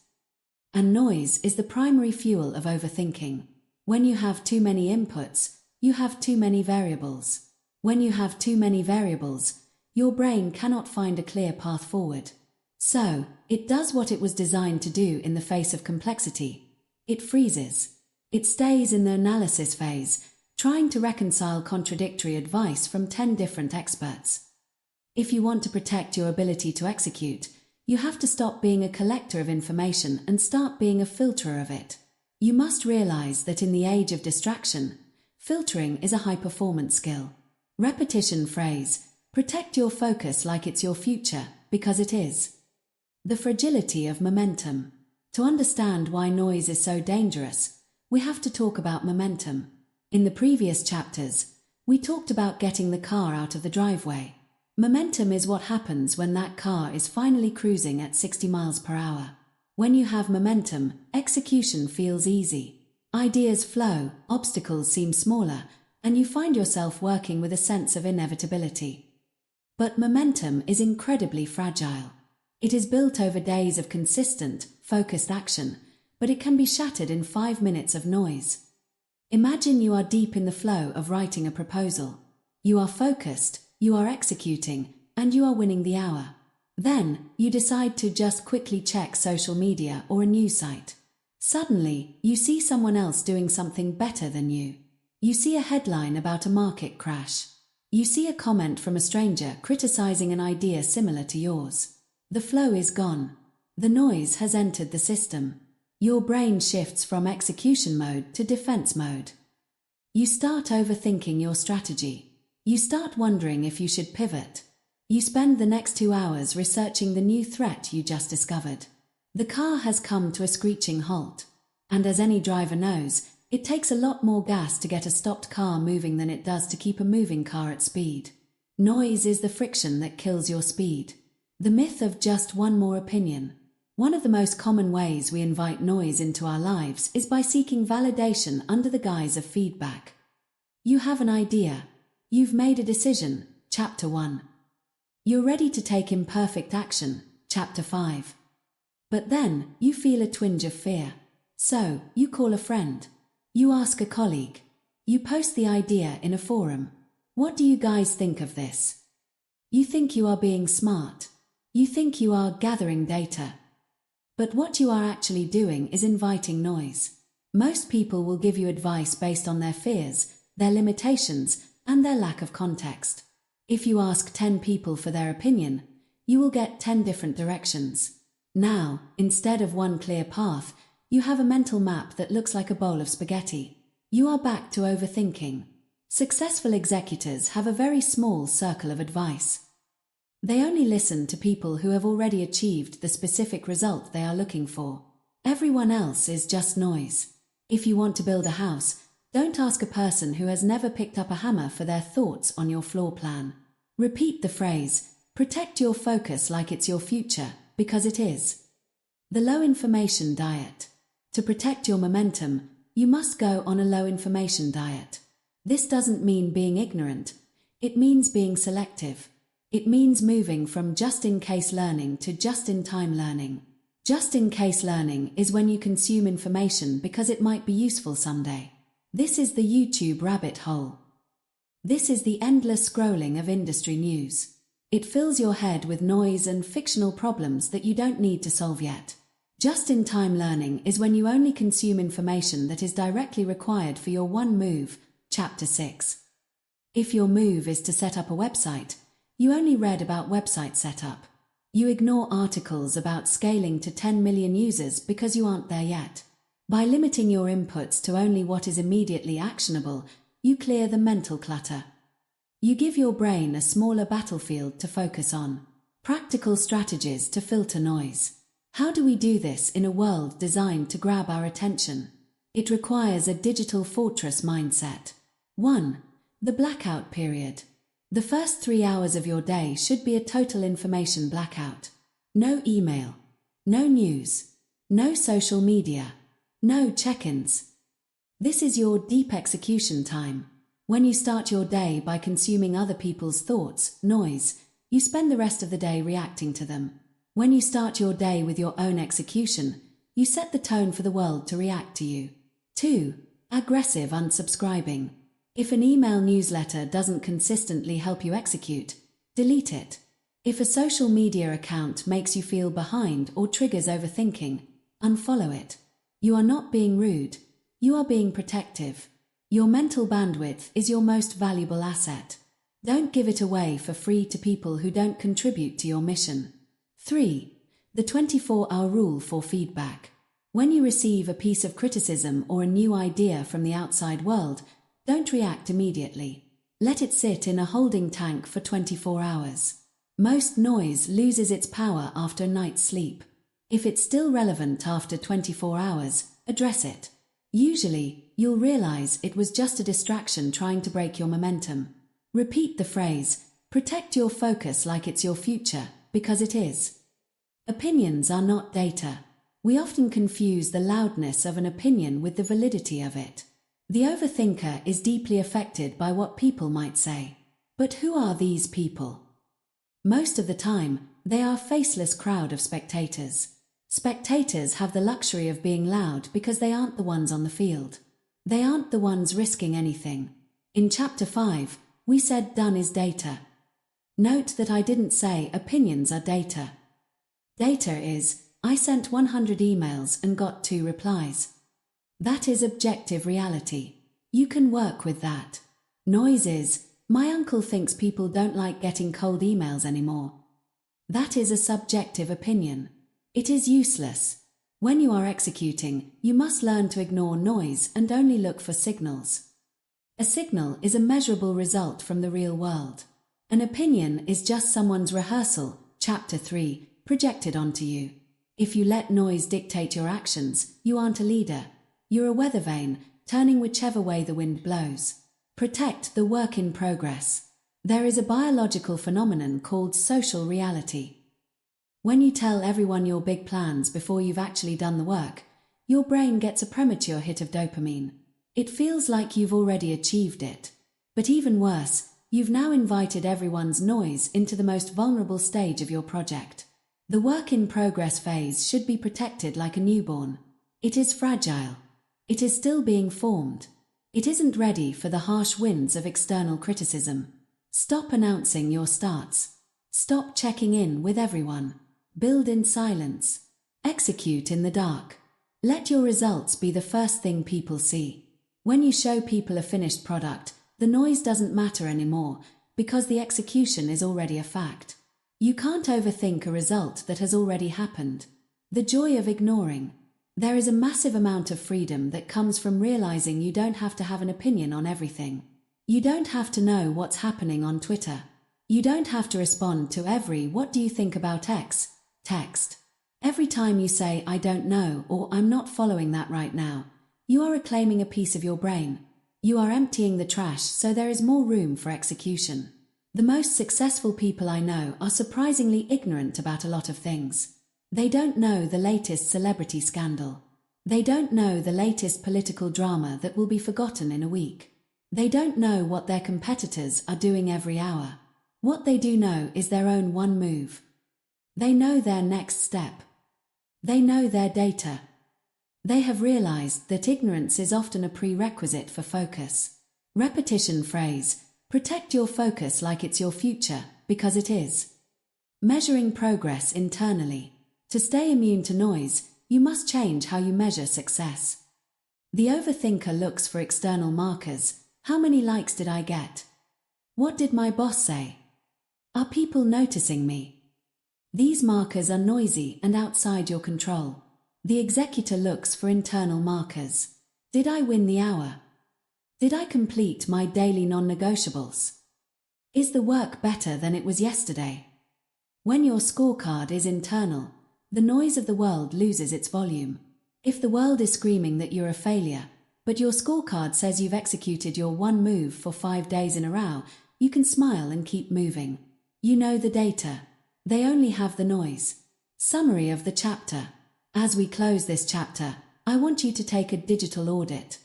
And noise is the primary fuel of overthinking. When you have too many inputs, you have too many variables. When you have too many variables, your brain cannot find a clear path forward. So, it does what it was designed to do in the face of complexity. It freezes. It stays in the analysis phase, trying to reconcile contradictory advice from 10 different experts. If you want to protect your ability to execute, you have to stop being a collector of information and start being a filterer of it. You must realize that in the age of distraction, filtering is a high-performance skill. Repetition phrase, protect your focus like it's your future, because it is. The fragility of momentum. To understand why noise is so dangerous, we have to talk about momentum. In the previous chapters, we talked about getting the car out of the driveway. Momentum is what happens when that car is finally cruising at 60 miles per hour. When you have momentum, execution feels easy. Ideas flow, obstacles seem smaller, and you find yourself working with a sense of inevitability. But momentum is incredibly fragile. It is built over days of consistent, focused action, but it can be shattered in 5 minutes of noise. Imagine you are deep in the flow of writing a proposal. You are focused, you are executing, and you are winning the hour. Then, you decide to just quickly check social media or a news site. Suddenly, you see someone else doing something better than you. You see a headline about a market crash. You see a comment from a stranger criticizing an idea similar to yours. The flow is gone. The noise has entered the system. Your brain shifts from execution mode to defense mode. You start overthinking your strategy. You start wondering if you should pivot. You spend the next 2 hours researching the new threat you just discovered. The car has come to a screeching halt. And as any driver knows, it takes a lot more gas to get a stopped car moving than it does to keep a moving car at speed. Noise is the friction that kills your speed. The myth of just one more opinion. One of the most common ways we invite noise into our lives is by seeking validation under the guise of feedback. You have an idea. You've made a decision, Chapter 1. You're ready to take imperfect action, Chapter 5. But then, you feel a twinge of fear. So, you call a friend. You ask a colleague. You post the idea in a forum. What do you guys think of this? You think you are being smart. You think you are gathering data. But what you are actually doing is inviting noise. Most people will give you advice based on their fears, their limitations, and their lack of context. If you ask 10 people for their opinion, you will get 10 different directions. Now, instead of one clear path, you have a mental map that looks like a bowl of spaghetti. You are back to overthinking. Successful executors have a very small circle of advice. They only listen to people who have already achieved the specific result they are looking for. Everyone else is just noise. If you want to build a house, don't ask a person who has never picked up a hammer for their thoughts on your floor plan. Repeat the phrase, protect your focus like it's your future, because it is. The low information diet. To protect your momentum, you must go on a low information diet. This doesn't mean being ignorant. It means being selective. It means moving from just-in-case learning to just-in-time learning. Just-in-case learning is when you consume information because it might be useful someday. This is the YouTube rabbit hole. This is the endless scrolling of industry news. It fills your head with noise and fictional problems that you don't need to solve yet. Just-in-time learning is when you only consume information that is directly required for your one move, Chapter 6. If your move is to set up a website, you only read about website setup. You ignore articles about scaling to 10 million users because you aren't there yet. By limiting your inputs to only what is immediately actionable, you clear the mental clutter. You give your brain a smaller battlefield to focus on. Practical strategies to filter noise. How do we do this in a world designed to grab our attention? It requires a digital fortress mindset. 1. The blackout period. The first 3 hours of your day should be a total information blackout. No email. No news. No social media. No check-ins. This is your deep execution time. When you start your day by consuming other people's thoughts, noise, you spend the rest of the day reacting to them. When you start your day with your own execution, you set the tone for the world to react to you. 2. Aggressive unsubscribing. If an email newsletter doesn't consistently help you execute, delete it. If a social media account makes you feel behind or triggers overthinking, unfollow it. You are not being rude. You are being protective. Your mental bandwidth is your most valuable asset. Don't give it away for free to people who don't contribute to your mission. 3. The 24-hour rule for feedback. When you receive a piece of criticism or a new idea from the outside world, don't react immediately. Let it sit in a holding tank for 24 hours. Most noise loses its power after a night's sleep. If it's still relevant after 24 hours, address it. Usually, you'll realize it was just a distraction trying to break your momentum. Repeat the phrase, protect your focus like it's your future, because it is. Opinions are not data. We often confuse the loudness of an opinion with the validity of it. The overthinker is deeply affected by what people might say. But who are these people? Most of the time, they are a faceless crowd of spectators. Spectators have the luxury of being loud because they aren't the ones on the field. They aren't the ones risking anything. In Chapter 5, we said done is data. Note that I didn't say opinions are data. Data is, I sent 100 emails and got 2 replies. That is objective reality. You can work with that. Noise is, my uncle thinks people don't like getting cold emails anymore. That is a subjective opinion. It is useless. When you are executing, you must learn to ignore noise and only look for signals. A signal is a measurable result from the real world. An opinion is just someone's rehearsal, Chapter 3, projected onto you. If you let noise dictate your actions, you aren't a leader. You're a weather vane, turning whichever way the wind blows. Protect the work in progress. There is a biological phenomenon called social reality. When you tell everyone your big plans before you've actually done the work, your brain gets a premature hit of dopamine. It feels like you've already achieved it. But even worse, you've now invited everyone's noise into the most vulnerable stage of your project. The work in progress phase should be protected like a newborn. It is fragile. It is still being formed. It isn't ready for the harsh winds of external criticism. Stop announcing your starts. Stop checking in with everyone. Build in silence. Execute in the dark. Let your results be the first thing people see. When you show people a finished product, the noise doesn't matter anymore because the execution is already a fact. You can't overthink a result that has already happened. The joy of ignoring. There is a massive amount of freedom that comes from realizing you don't have to have an opinion on everything. You don't have to know what's happening on Twitter. You don't have to respond to every "what do you think about X?" text. Every time you say "I don't know" or "I'm not following that right now," you are reclaiming a piece of your brain. You are emptying the trash so there is more room for execution. The most successful people I know are surprisingly ignorant about a lot of things. They don't know the latest celebrity scandal. They don't know the latest political drama that will be forgotten in a week. They don't know what their competitors are doing every hour. What they do know is their own one move. They know their next step. They know their data. They have realized that ignorance is often a prerequisite for focus. Repetition phrase, protect your focus like it's your future, because it is. Measuring progress internally. To stay immune to noise, you must change how you measure success. The overthinker looks for external markers. How many likes did I get? What did my boss say? Are people noticing me? These markers are noisy and outside your control. The executor looks for internal markers. Did I win the hour? Did I complete my daily non-negotiables? Is the work better than it was yesterday? When your scorecard is internal, the noise of the world loses its volume. If the world is screaming that you're a failure, but your scorecard says you've executed your one move for 5 days in a row, you can smile and keep moving. You know the data. They only have the noise. Summary of the chapter. As we close this chapter, I want you to take a digital audit.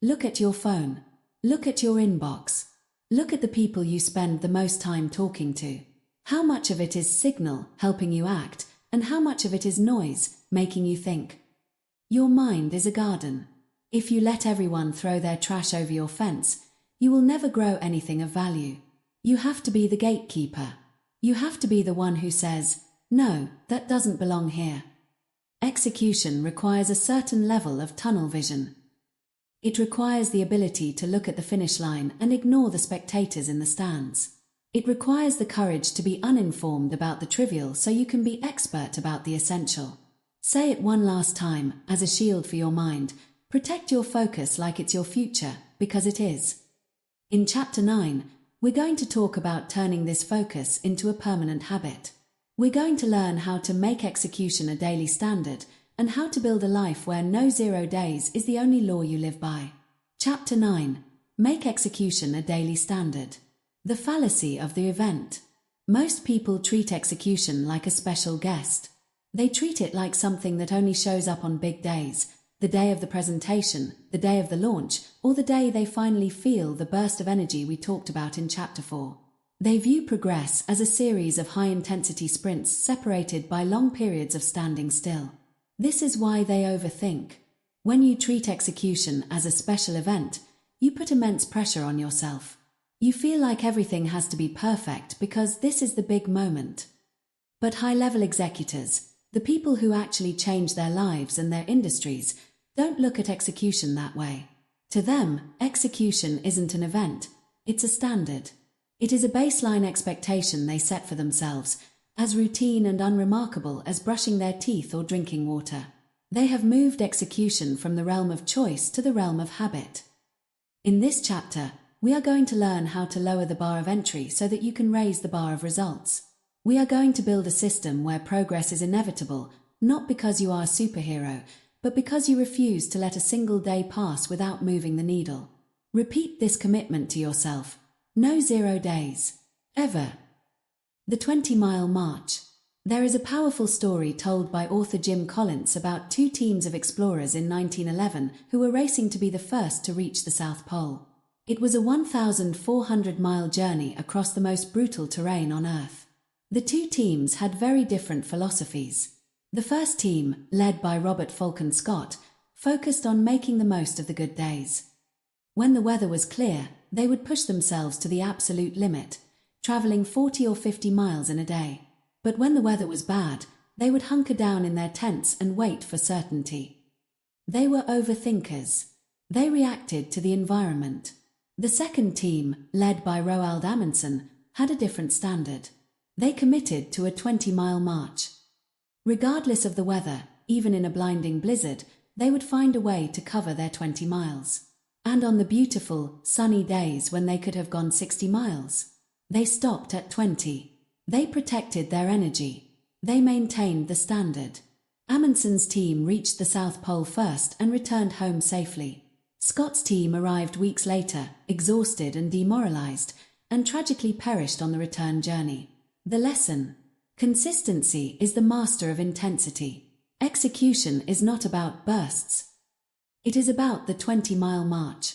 Look at your phone. Look at your inbox. Look at the people you spend the most time talking to. How much of it is signal helping you act, and how much of it is noise, making you think. Your mind is a garden. If you let everyone throw their trash over your fence, you will never grow anything of value. You have to be the gatekeeper. You have to be the one who says, "No, that doesn't belong here." Execution requires a certain level of tunnel vision. It requires the ability to look at the finish line and ignore the spectators in the stands. It requires the courage to be uninformed about the trivial so you can be expert about the essential. Say it one last time, as a shield for your mind, protect your focus like it's your future, because it is. In Chapter 9, we're going to talk about turning this focus into a permanent habit. We're going to learn how to make execution a daily standard, and how to build a life where no 0 days is the only law you live by. Chapter 9. Make execution a daily standard. The fallacy of the event. Most people treat execution like a special guest. They treat it like something that only shows up on big days, the day of the presentation, the day of the launch, or the day they finally feel the burst of energy we talked about in Chapter 4. They view progress as a series of high-intensity sprints separated by long periods of standing still. This is why they overthink. When you treat execution as a special event, you put immense pressure on yourself. You feel like everything has to be perfect because this is the big moment. But high-level executors, the people who actually change their lives and their industries, don't look at execution that way. To them, execution isn't an event, it's a standard. It is a baseline expectation they set for themselves, as routine and unremarkable as brushing their teeth or drinking water. They have moved execution from the realm of choice to the realm of habit. In this chapter, we are going to learn how to lower the bar of entry so that you can raise the bar of results. We are going to build a system where progress is inevitable, not because you are a superhero, but because you refuse to let a single day pass without moving the needle. Repeat this commitment to yourself. No 0 days. Ever. The 20-Mile March. There is a powerful story told by author Jim Collins about two teams of explorers in 1911 who were racing to be the first to reach the South Pole. It was a 1,400-mile journey across the most brutal terrain on Earth. The two teams had very different philosophies. The first team, led by Robert Falcon Scott, focused on making the most of the good days. When the weather was clear, they would push themselves to the absolute limit, traveling 40 or 50 miles in a day. But when the weather was bad, they would hunker down in their tents and wait for certainty. They were overthinkers. They reacted to the environment. The second team, led by Roald Amundsen, had a different standard. They committed to a 20-mile march. Regardless of the weather, even in a blinding blizzard, they would find a way to cover their 20 miles. And on the beautiful, sunny days when they could have gone 60 miles, they stopped at 20. They protected their energy. They maintained the standard. Amundsen's team reached the South Pole first and returned home safely. Scott's team arrived weeks later, exhausted and demoralized, and tragically perished on the return journey. The lesson: consistency is the master of intensity. Execution is not about bursts. It is about the 20-mile march.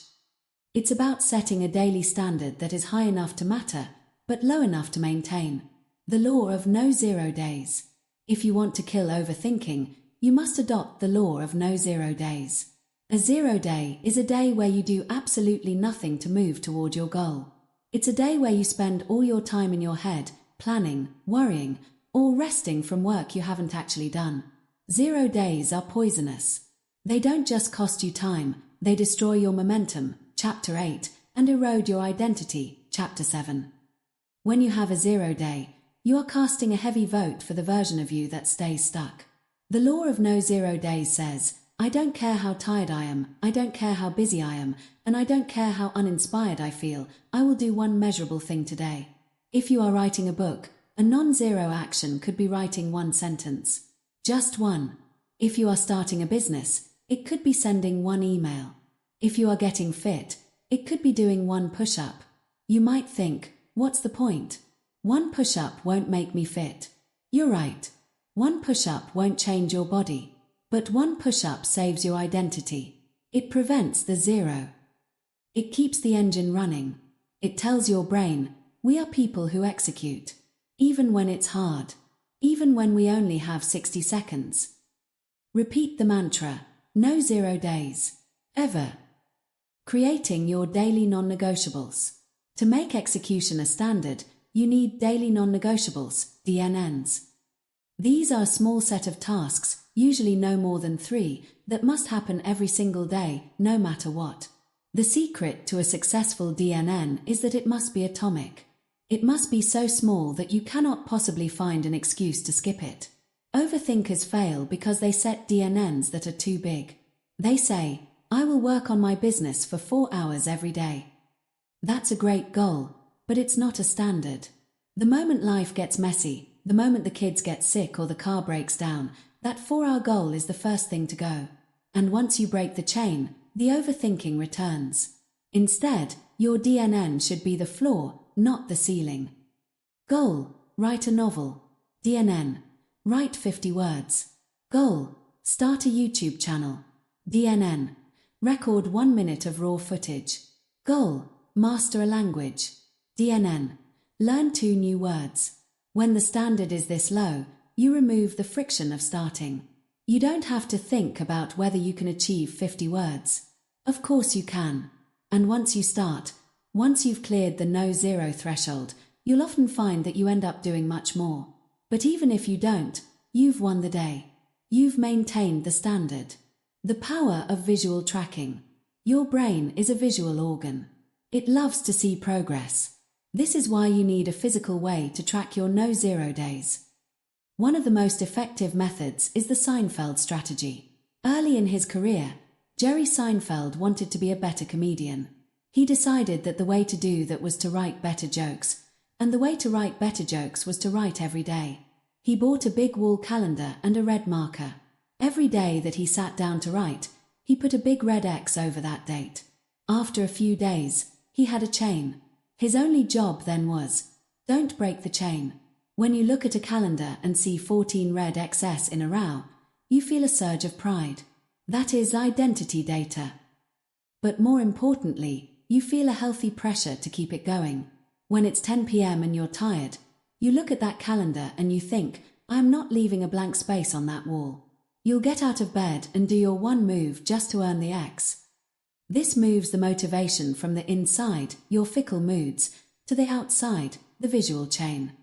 It's about setting a daily standard that is high enough to matter, but low enough to maintain. The law of no 0 days. If you want to kill overthinking, you must adopt the law of no 0 days. A 0 day is a day where you do absolutely nothing to move toward your goal. It's a day where you spend all your time in your head, planning, worrying, or resting from work you haven't actually done. 0 days are poisonous. They don't just cost you time, they destroy your momentum, Chapter 8, and erode your identity, Chapter 7. When you have a 0 day, you are casting a heavy vote for the version of you that stays stuck. The law of no 0 days says, I don't care how tired I am, I don't care how busy I am, and I don't care how uninspired I feel, I will do one measurable thing today. If you are writing a book, a non-zero action could be writing one sentence. Just one. If you are starting a business, it could be sending one email. If you are getting fit, it could be doing one push-up. You might think, what's the point? One push-up won't make me fit. You're right. One push-up won't change your body. But one push-up saves your identity. It prevents the 0. It keeps the engine running. It tells your brain, we are people who execute. Even when it's hard. even when we only have 60 seconds. Repeat the mantra, no 0 days, ever. Creating your daily non-negotiables. To make execution a standard, you need daily non-negotiables, DNNs. These are a small set of tasks, usually no more than 3, that must happen every single day, no matter what. The secret to a successful DNN is that it must be atomic. It must be so small that you cannot possibly find an excuse to skip it. Overthinkers fail because they set DNNs that are too big. They say, I will work on my business for 4 hours every day. That's a great goal, but it's not a standard. The moment life gets messy, the moment the kids get sick or the car breaks down, that 4-hour goal is the first thing to go. And once you break the chain, the overthinking returns. Instead, your DNN should be the floor, not the ceiling. Goal, write a novel. DNN, write 50 words. Goal, start a YouTube channel. DNN, record 1 minute of raw footage. Goal, master a language. DNN, learn 2 new words. When the standard is this low, you remove the friction of starting. You don't have to think about whether you can achieve 50 words. Of course you can. And once you start, once you've cleared the no 0 threshold, you'll often find that you end up doing much more. But even if you don't, you've won the day. You've maintained the standard. The power of visual tracking. Your brain is a visual organ. It loves to see progress. This is why you need a physical way to track your no 0 days. One of the most effective methods is the Seinfeld strategy. Early in his career, Jerry Seinfeld wanted to be a better comedian. He decided that the way to do that was to write better jokes, and the way to write better jokes was to write every day. He bought a big wall calendar and a red marker. Every day that he sat down to write, he put a big red X over that date. After a few days, he had a chain. His only job then was, don't break the chain. When you look at a calendar and see 14 red XS in a row, you feel a surge of pride. That is identity data. But more importantly, you feel a healthy pressure to keep it going. When it's 10 p.m. and you're tired, you look at that calendar and you think, I am not leaving a blank space on that wall. You'll get out of bed and do your one move just to earn the X. This moves the motivation from the inside, your fickle moods, to the outside, the visual chain.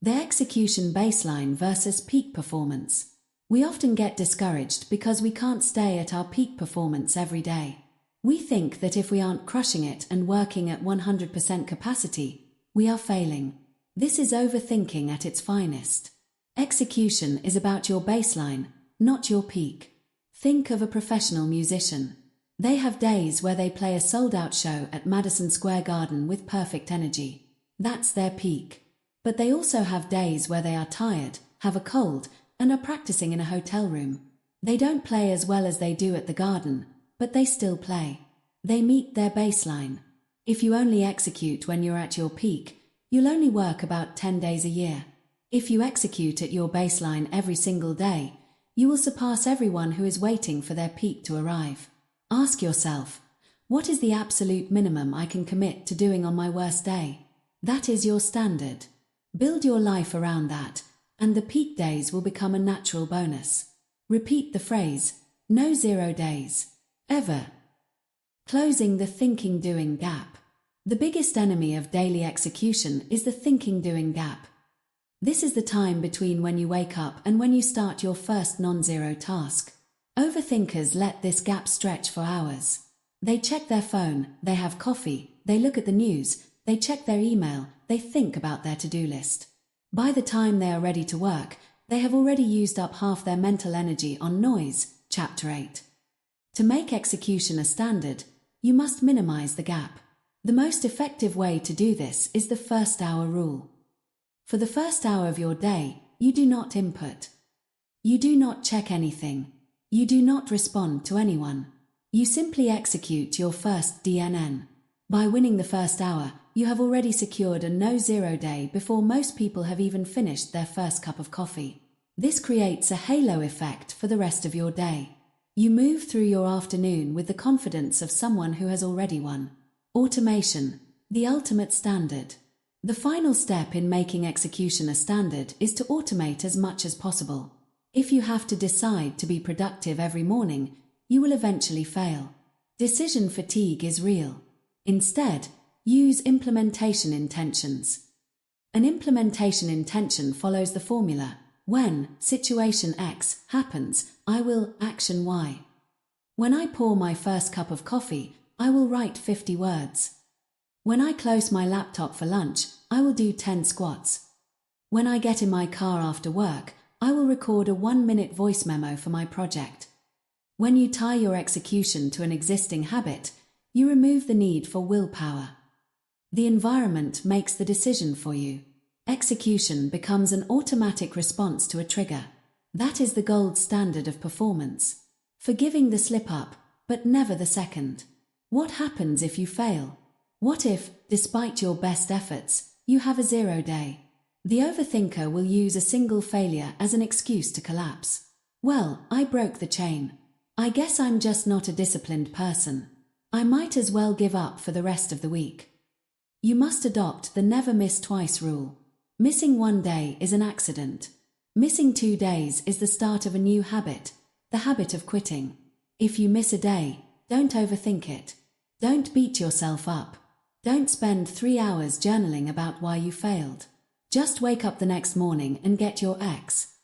The execution baseline versus peak performance. We often get discouraged because we can't stay at our peak performance every day. We think that if we aren't crushing it and working at 100% capacity, we are failing. This is overthinking at its finest. Execution is about your baseline, not your peak. Think of a professional musician. They have days where they play a sold-out show at Madison Square Garden with perfect energy. That's their peak. But they also have days where they are tired, have a cold, and are practicing in a hotel room. They don't play as well as they do at the Garden, but they still play. They meet their baseline. If you only execute when you're at your peak, you'll only work about 10 days a year. If you execute at your baseline every single day, you will surpass everyone who is waiting for their peak to arrive. Ask yourself, what is the absolute minimum I can commit to doing on my worst day? That is your standard. Build your life around that, and the peak days will become a natural bonus. Repeat the phrase, no 0 days, ever. Closing the thinking-doing gap. The biggest enemy of daily execution is the thinking-doing gap. This is the time between when you wake up and when you start your first non-zero task. Overthinkers let this gap stretch for hours. They check their phone, they have coffee, they look at the news, they check their email, they think about their to-do list. By the time they are ready to work, they have already used up half their mental energy on noise. Chapter 8. To make execution a standard, you must minimize the gap. The most effective way to do this is the first hour rule. For the first hour of your day, you do not input. You do not check anything. You do not respond to anyone. You simply execute your first DNN. By winning the first hour, you have already secured a no-zero day before most people have even finished their first cup of coffee. This creates a halo effect for the rest of your day. You move through your afternoon with the confidence of someone who has already won. Automation, the ultimate standard. The final step in making execution a standard is to automate as much as possible. If you have to decide to be productive every morning, you will eventually fail. Decision fatigue is real. Instead, use implementation intentions. An implementation intention follows the formula: when situation X happens, I will action Y. When I pour my first cup of coffee, I will write 50 words. When I close my laptop for lunch, I will do 10 squats. When I get in my car after work, I will record a 1-minute voice memo for my project. When you tie your execution to an existing habit, you remove the need for willpower. The environment makes the decision for you. Execution becomes an automatic response to a trigger. That is the gold standard of performance. Forgiving the slip-up, but never the second. What happens if you fail? What if, despite your best efforts, you have a 0 day? The overthinker will use a single failure as an excuse to collapse. Well, I broke the chain. I guess I'm just not a disciplined person. I might as well give up for the rest of the week. You must adopt the never miss twice rule. Missing 1 day is an accident. Missing 2 days is the start of a new habit, the habit of quitting. If you miss a day, don't overthink it. Don't beat yourself up. Don't spend 3 hours journaling about why you failed. Just wake up the next morning and get your X.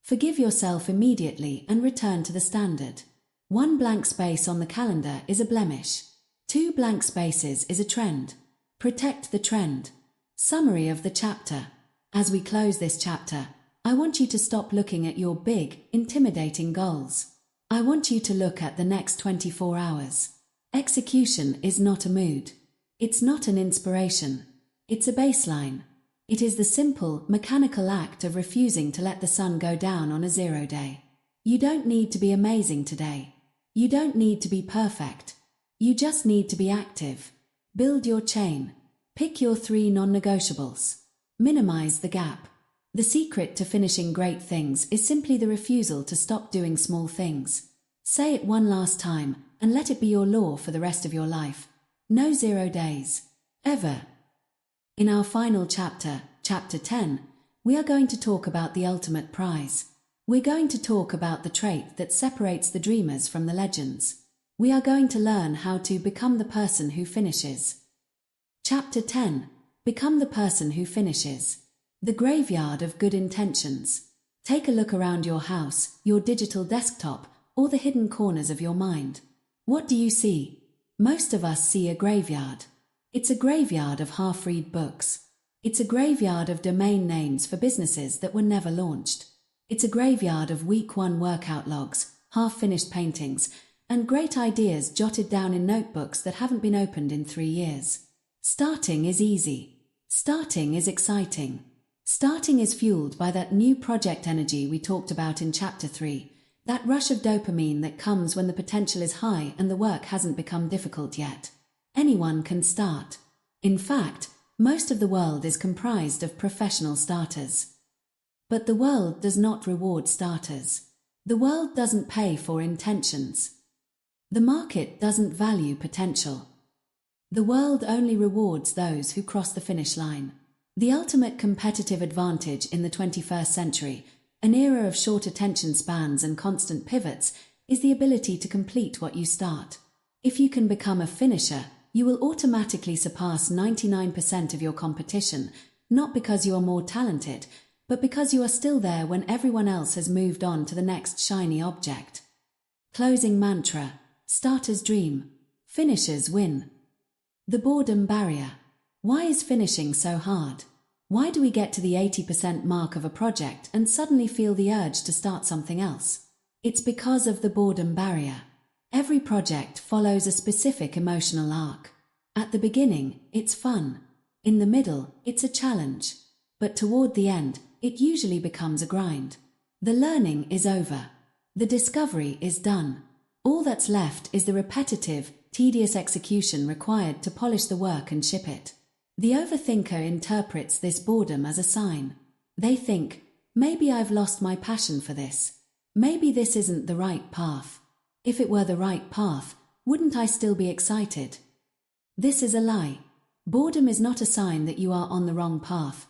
Forgive yourself immediately and return to the standard. 1 blank space on the calendar is a blemish. 2 blank spaces is a trend. Protect the trend. Summary of the chapter. As we close this chapter, I want you to stop looking at your big, intimidating goals. I want you to look at the next 24 hours. Execution is not a mood. It's not an inspiration. It's a baseline. It is the simple, mechanical act of refusing to let the sun go down on a 0 day. You don't need to be amazing today. You don't need to be perfect. You just need to be active. Build your chain. Pick your 3 non-negotiables. Minimize the gap. The secret to finishing great things is simply the refusal to stop doing small things. Say it one last time and let it be your law for the rest of your life. No 0 days. Ever. In our final chapter, Chapter 10, we are going to talk about the ultimate prize. We're going to talk about the trait that separates the dreamers from the legends. We are going to learn how to become the person who finishes. Chapter 10. Become the person who finishes. The graveyard of good intentions. Take a look around your house, your digital desktop, or the hidden corners of your mind. What do you see? Most of us see a graveyard. It's a graveyard of half-read books. It's a graveyard of domain names for businesses that were never launched. It's a graveyard of week 1 workout logs, half-finished paintings, and great ideas jotted down in notebooks that haven't been opened in 3 years. Starting is easy. Starting is exciting. Starting is fueled by that new project energy we talked about in Chapter 3, that rush of dopamine that comes when the potential is high and the work hasn't become difficult yet. Anyone can start. In fact, most of the world is comprised of professional starters. But the world does not reward starters. The world doesn't pay for intentions. The market doesn't value potential. The world only rewards those who cross the finish line. The ultimate competitive advantage in the 21st century, an era of short attention spans and constant pivots, is the ability to complete what you start. If you can become a finisher, you will automatically surpass 99% of your competition, not because you are more talented, but because you are still there when everyone else has moved on to the next shiny object. Closing mantra: starters dream, finishers win. The boredom barrier. Why is finishing so hard? Why do we get to the 80% mark of a project and suddenly feel the urge to start something else? It's because of the boredom barrier. Every project follows a specific emotional arc. At the beginning, it's fun. In the middle, it's a challenge. But toward the end, it usually becomes a grind. The learning is over. The discovery is done. All that's left is the repetitive, tedious execution required to polish the work and ship it. The overthinker interprets this boredom as a sign. They think, maybe I've lost my passion for this. Maybe this isn't the right path. If it were the right path, wouldn't I still be excited? This is a lie. Boredom is not a sign that you are on the wrong path.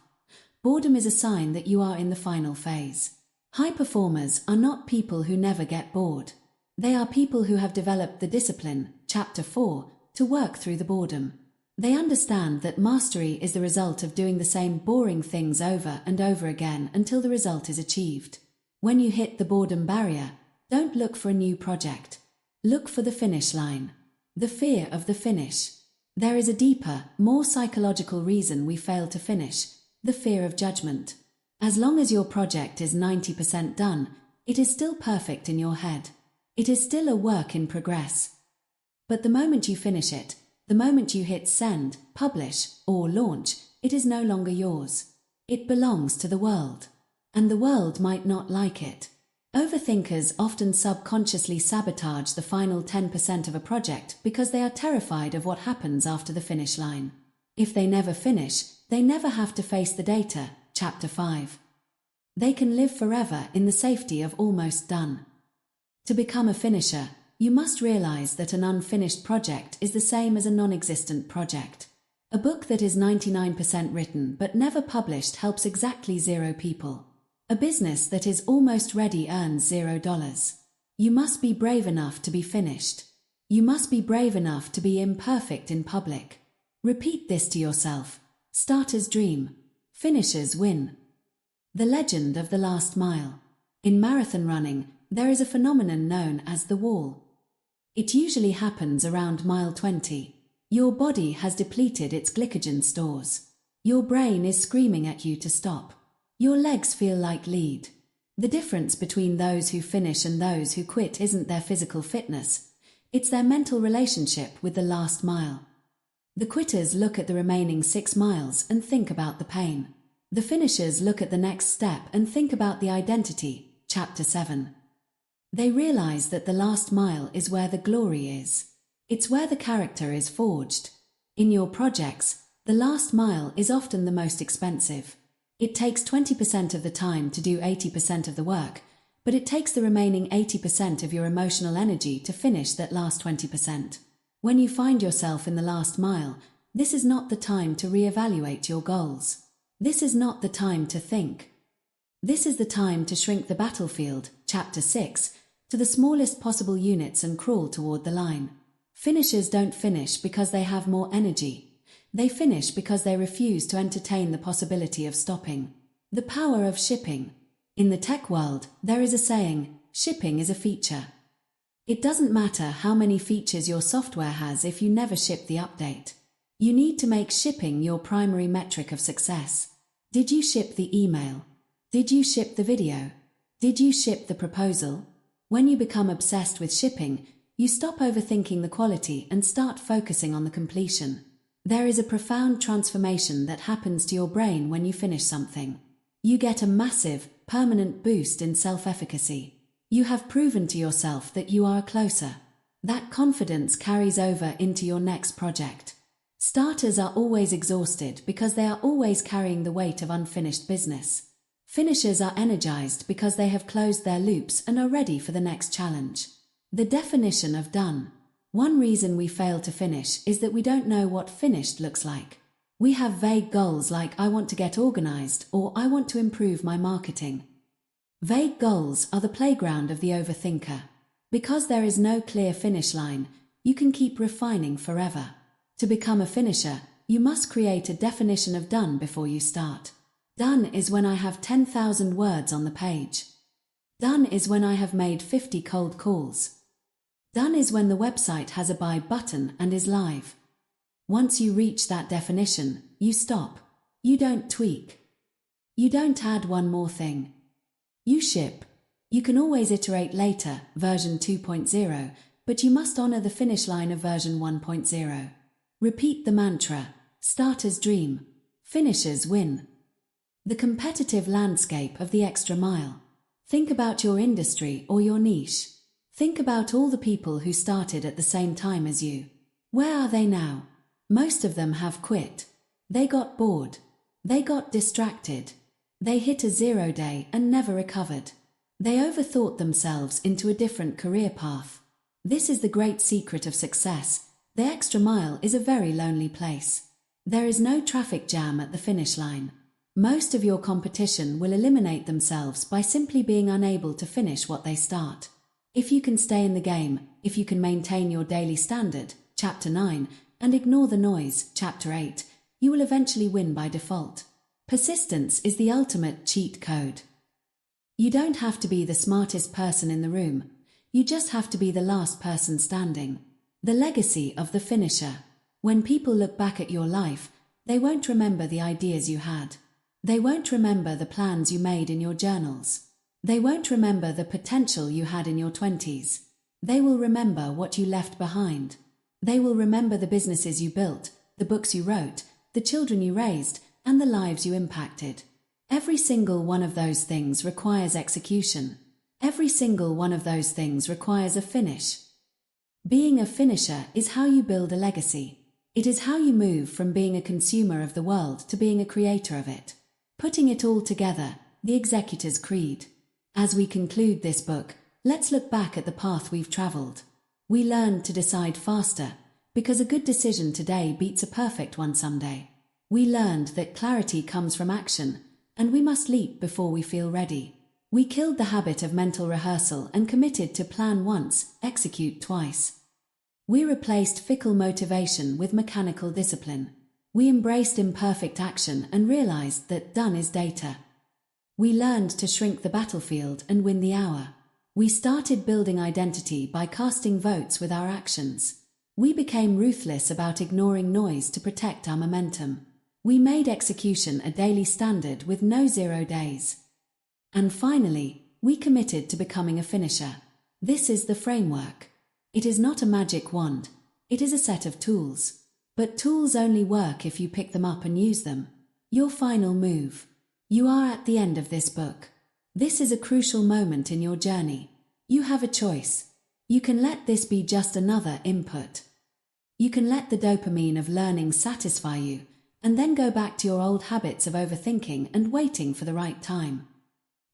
Boredom is a sign that you are in the final phase. High performers are not people who never get bored. They are people who have developed the discipline, chapter 4, to work through the boredom. They understand that mastery is the result of doing the same boring things over and over again until the result is achieved. When you hit the boredom barrier, don't look for a new project. Look for the finish line. The fear of the finish. There is a deeper, more psychological reason we fail to finish: the fear of judgment. As long as your project is 90% done, it is still perfect in your head. It is still a work in progress. But the moment you finish it, the moment you hit send, publish, or launch, it is no longer yours. It belongs to the world. And the world might not like it. Overthinkers often subconsciously sabotage the final 10% of a project because they are terrified of what happens after the finish line. If they never finish, they never have to face the data, chapter 5. They can live forever in the safety of almost done. To become a finisher, you must realize that an unfinished project is the same as a non-existent project. A book that is 99% written but never published helps exactly 0 people. A business that is almost ready earns $0. You must be brave enough to be finished. You must be brave enough to be imperfect in public. Repeat this to yourself. Starters dream. Finishers win. The legend of the last mile. In marathon running, there is a phenomenon known as the wall. It usually happens around mile 20. Your body has depleted its glycogen stores. Your brain is screaming at you to stop. Your legs feel like lead. The difference between those who finish and those who quit isn't their physical fitness. It's their mental relationship with the last mile. The quitters look at the remaining 6 miles and think about the pain. The finishers look at the next step and think about the identity, chapter 7. They realize that the last mile is where the glory is. It's where the character is forged. In your projects, the last mile is often the most expensive. It takes 20% of the time to do 80% of the work, but it takes the remaining 80% of your emotional energy to finish that last 20%. When you find yourself in the last mile, this is not the time to reevaluate your goals. This is not the time to think. This is the time to shrink the battlefield, chapter 6, to the smallest possible units and crawl toward the line. Finishers don't finish because they have more energy. They finish because they refuse to entertain the possibility of stopping. The power of shipping. In the tech world, there is a saying, shipping is a feature. It doesn't matter how many features your software has if you never ship the update. You need to make shipping your primary metric of success. Did you ship the email? Did you ship the video? Did you ship the proposal? When you become obsessed with shipping, you stop overthinking the quality and start focusing on the completion. There is a profound transformation that happens to your brain when you finish something. You get a massive, permanent boost in self-efficacy. You have proven to yourself that you are closer. That confidence carries over into your next project. Starters are always exhausted because they are always carrying the weight of unfinished business. Finishers are energized because they have closed their loops and are ready for the next challenge. The definition of done. One reason we fail to finish is that we don't know what finished looks like. We have vague goals like I want to get organized or I want to improve my marketing. Vague goals are the playground of the overthinker. Because there is no clear finish line, you can keep refining forever. To become a finisher, you must create a definition of done before you start. Done is when I have 10,000 words on the page. Done is when I have made 50 cold calls. Done is when the website has a buy button and is live. Once you reach that definition, you stop. You don't tweak. You don't add one more thing. You ship. You can always iterate later, version 2.0, but you must honor the finish line of version 1.0. Repeat the mantra, starters dream, finishers win. The competitive landscape of the extra mile. Think about your industry or your niche. Think about all the people who started at the same time as you. Where are they now? Most of them have quit. They got bored. They got distracted. They hit a 0 day and never recovered. They overthought themselves into a different career path. This is the great secret of success. The extra mile is a very lonely place. There is no traffic jam at the finish line. Most of your competition will eliminate themselves by simply being unable to finish what they start. If you can stay in the game, if you can maintain your daily standard, Chapter 9, and ignore the noise, Chapter 8, you will eventually win by default. Persistence is the ultimate cheat code. You don't have to be the smartest person in the room. You just have to be the last person standing. The legacy of the finisher. When people look back at your life, they won't remember the ideas you had. They won't remember the plans you made in your journals. They won't remember the potential you had in your 20s. They will remember what you left behind. They will remember the businesses you built, the books you wrote, the children you raised, and the lives you impacted. Every single one of those things requires execution. Every single one of those things requires a finish. Being a finisher is how you build a legacy. It is how you move from being a consumer of the world to being a creator of it. Putting it all together, the executor's creed. As we conclude this book, let's look back at the path we've traveled. We learned to decide faster, because a good decision today beats a perfect one someday. We learned that clarity comes from action, and we must leap before we feel ready. We killed the habit of mental rehearsal and committed to plan once, execute twice. We replaced fickle motivation with mechanical discipline. We embraced imperfect action and realized that done is data. We learned to shrink the battlefield and win the hour. We started building identity by casting votes with our actions. We became ruthless about ignoring noise to protect our momentum. We made execution a daily standard with no 0 days. And finally, we committed to becoming a finisher. This is the framework. It is not a magic wand. It is a set of tools. But tools only work if you pick them up and use them. Your final move. You are at the end of this book. This is a crucial moment in your journey. You have a choice. You can let this be just another input. You can let the dopamine of learning satisfy you, and then go back to your old habits of overthinking and waiting for the right time.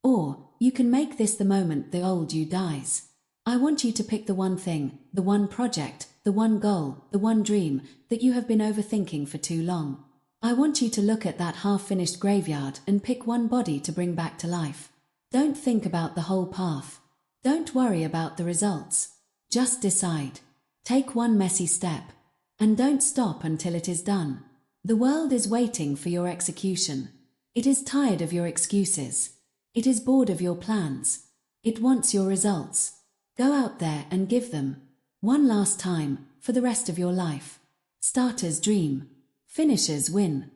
Or, you can make this the moment the old you dies. I want you to pick the one thing, the one project, the one goal, the one dream that you have been overthinking for too long. I want you to look at that half-finished graveyard and pick one body to bring back to life. Don't think about the whole path. Don't worry about the results. Just decide. Take one messy step. And don't stop until it is done. The world is waiting for your execution. It is tired of your excuses. It is bored of your plans. It wants your results. Go out there and give them. One last time, for the rest of your life. Starters dream. Finishers win.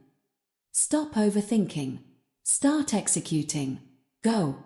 Stop overthinking. Start executing. Go.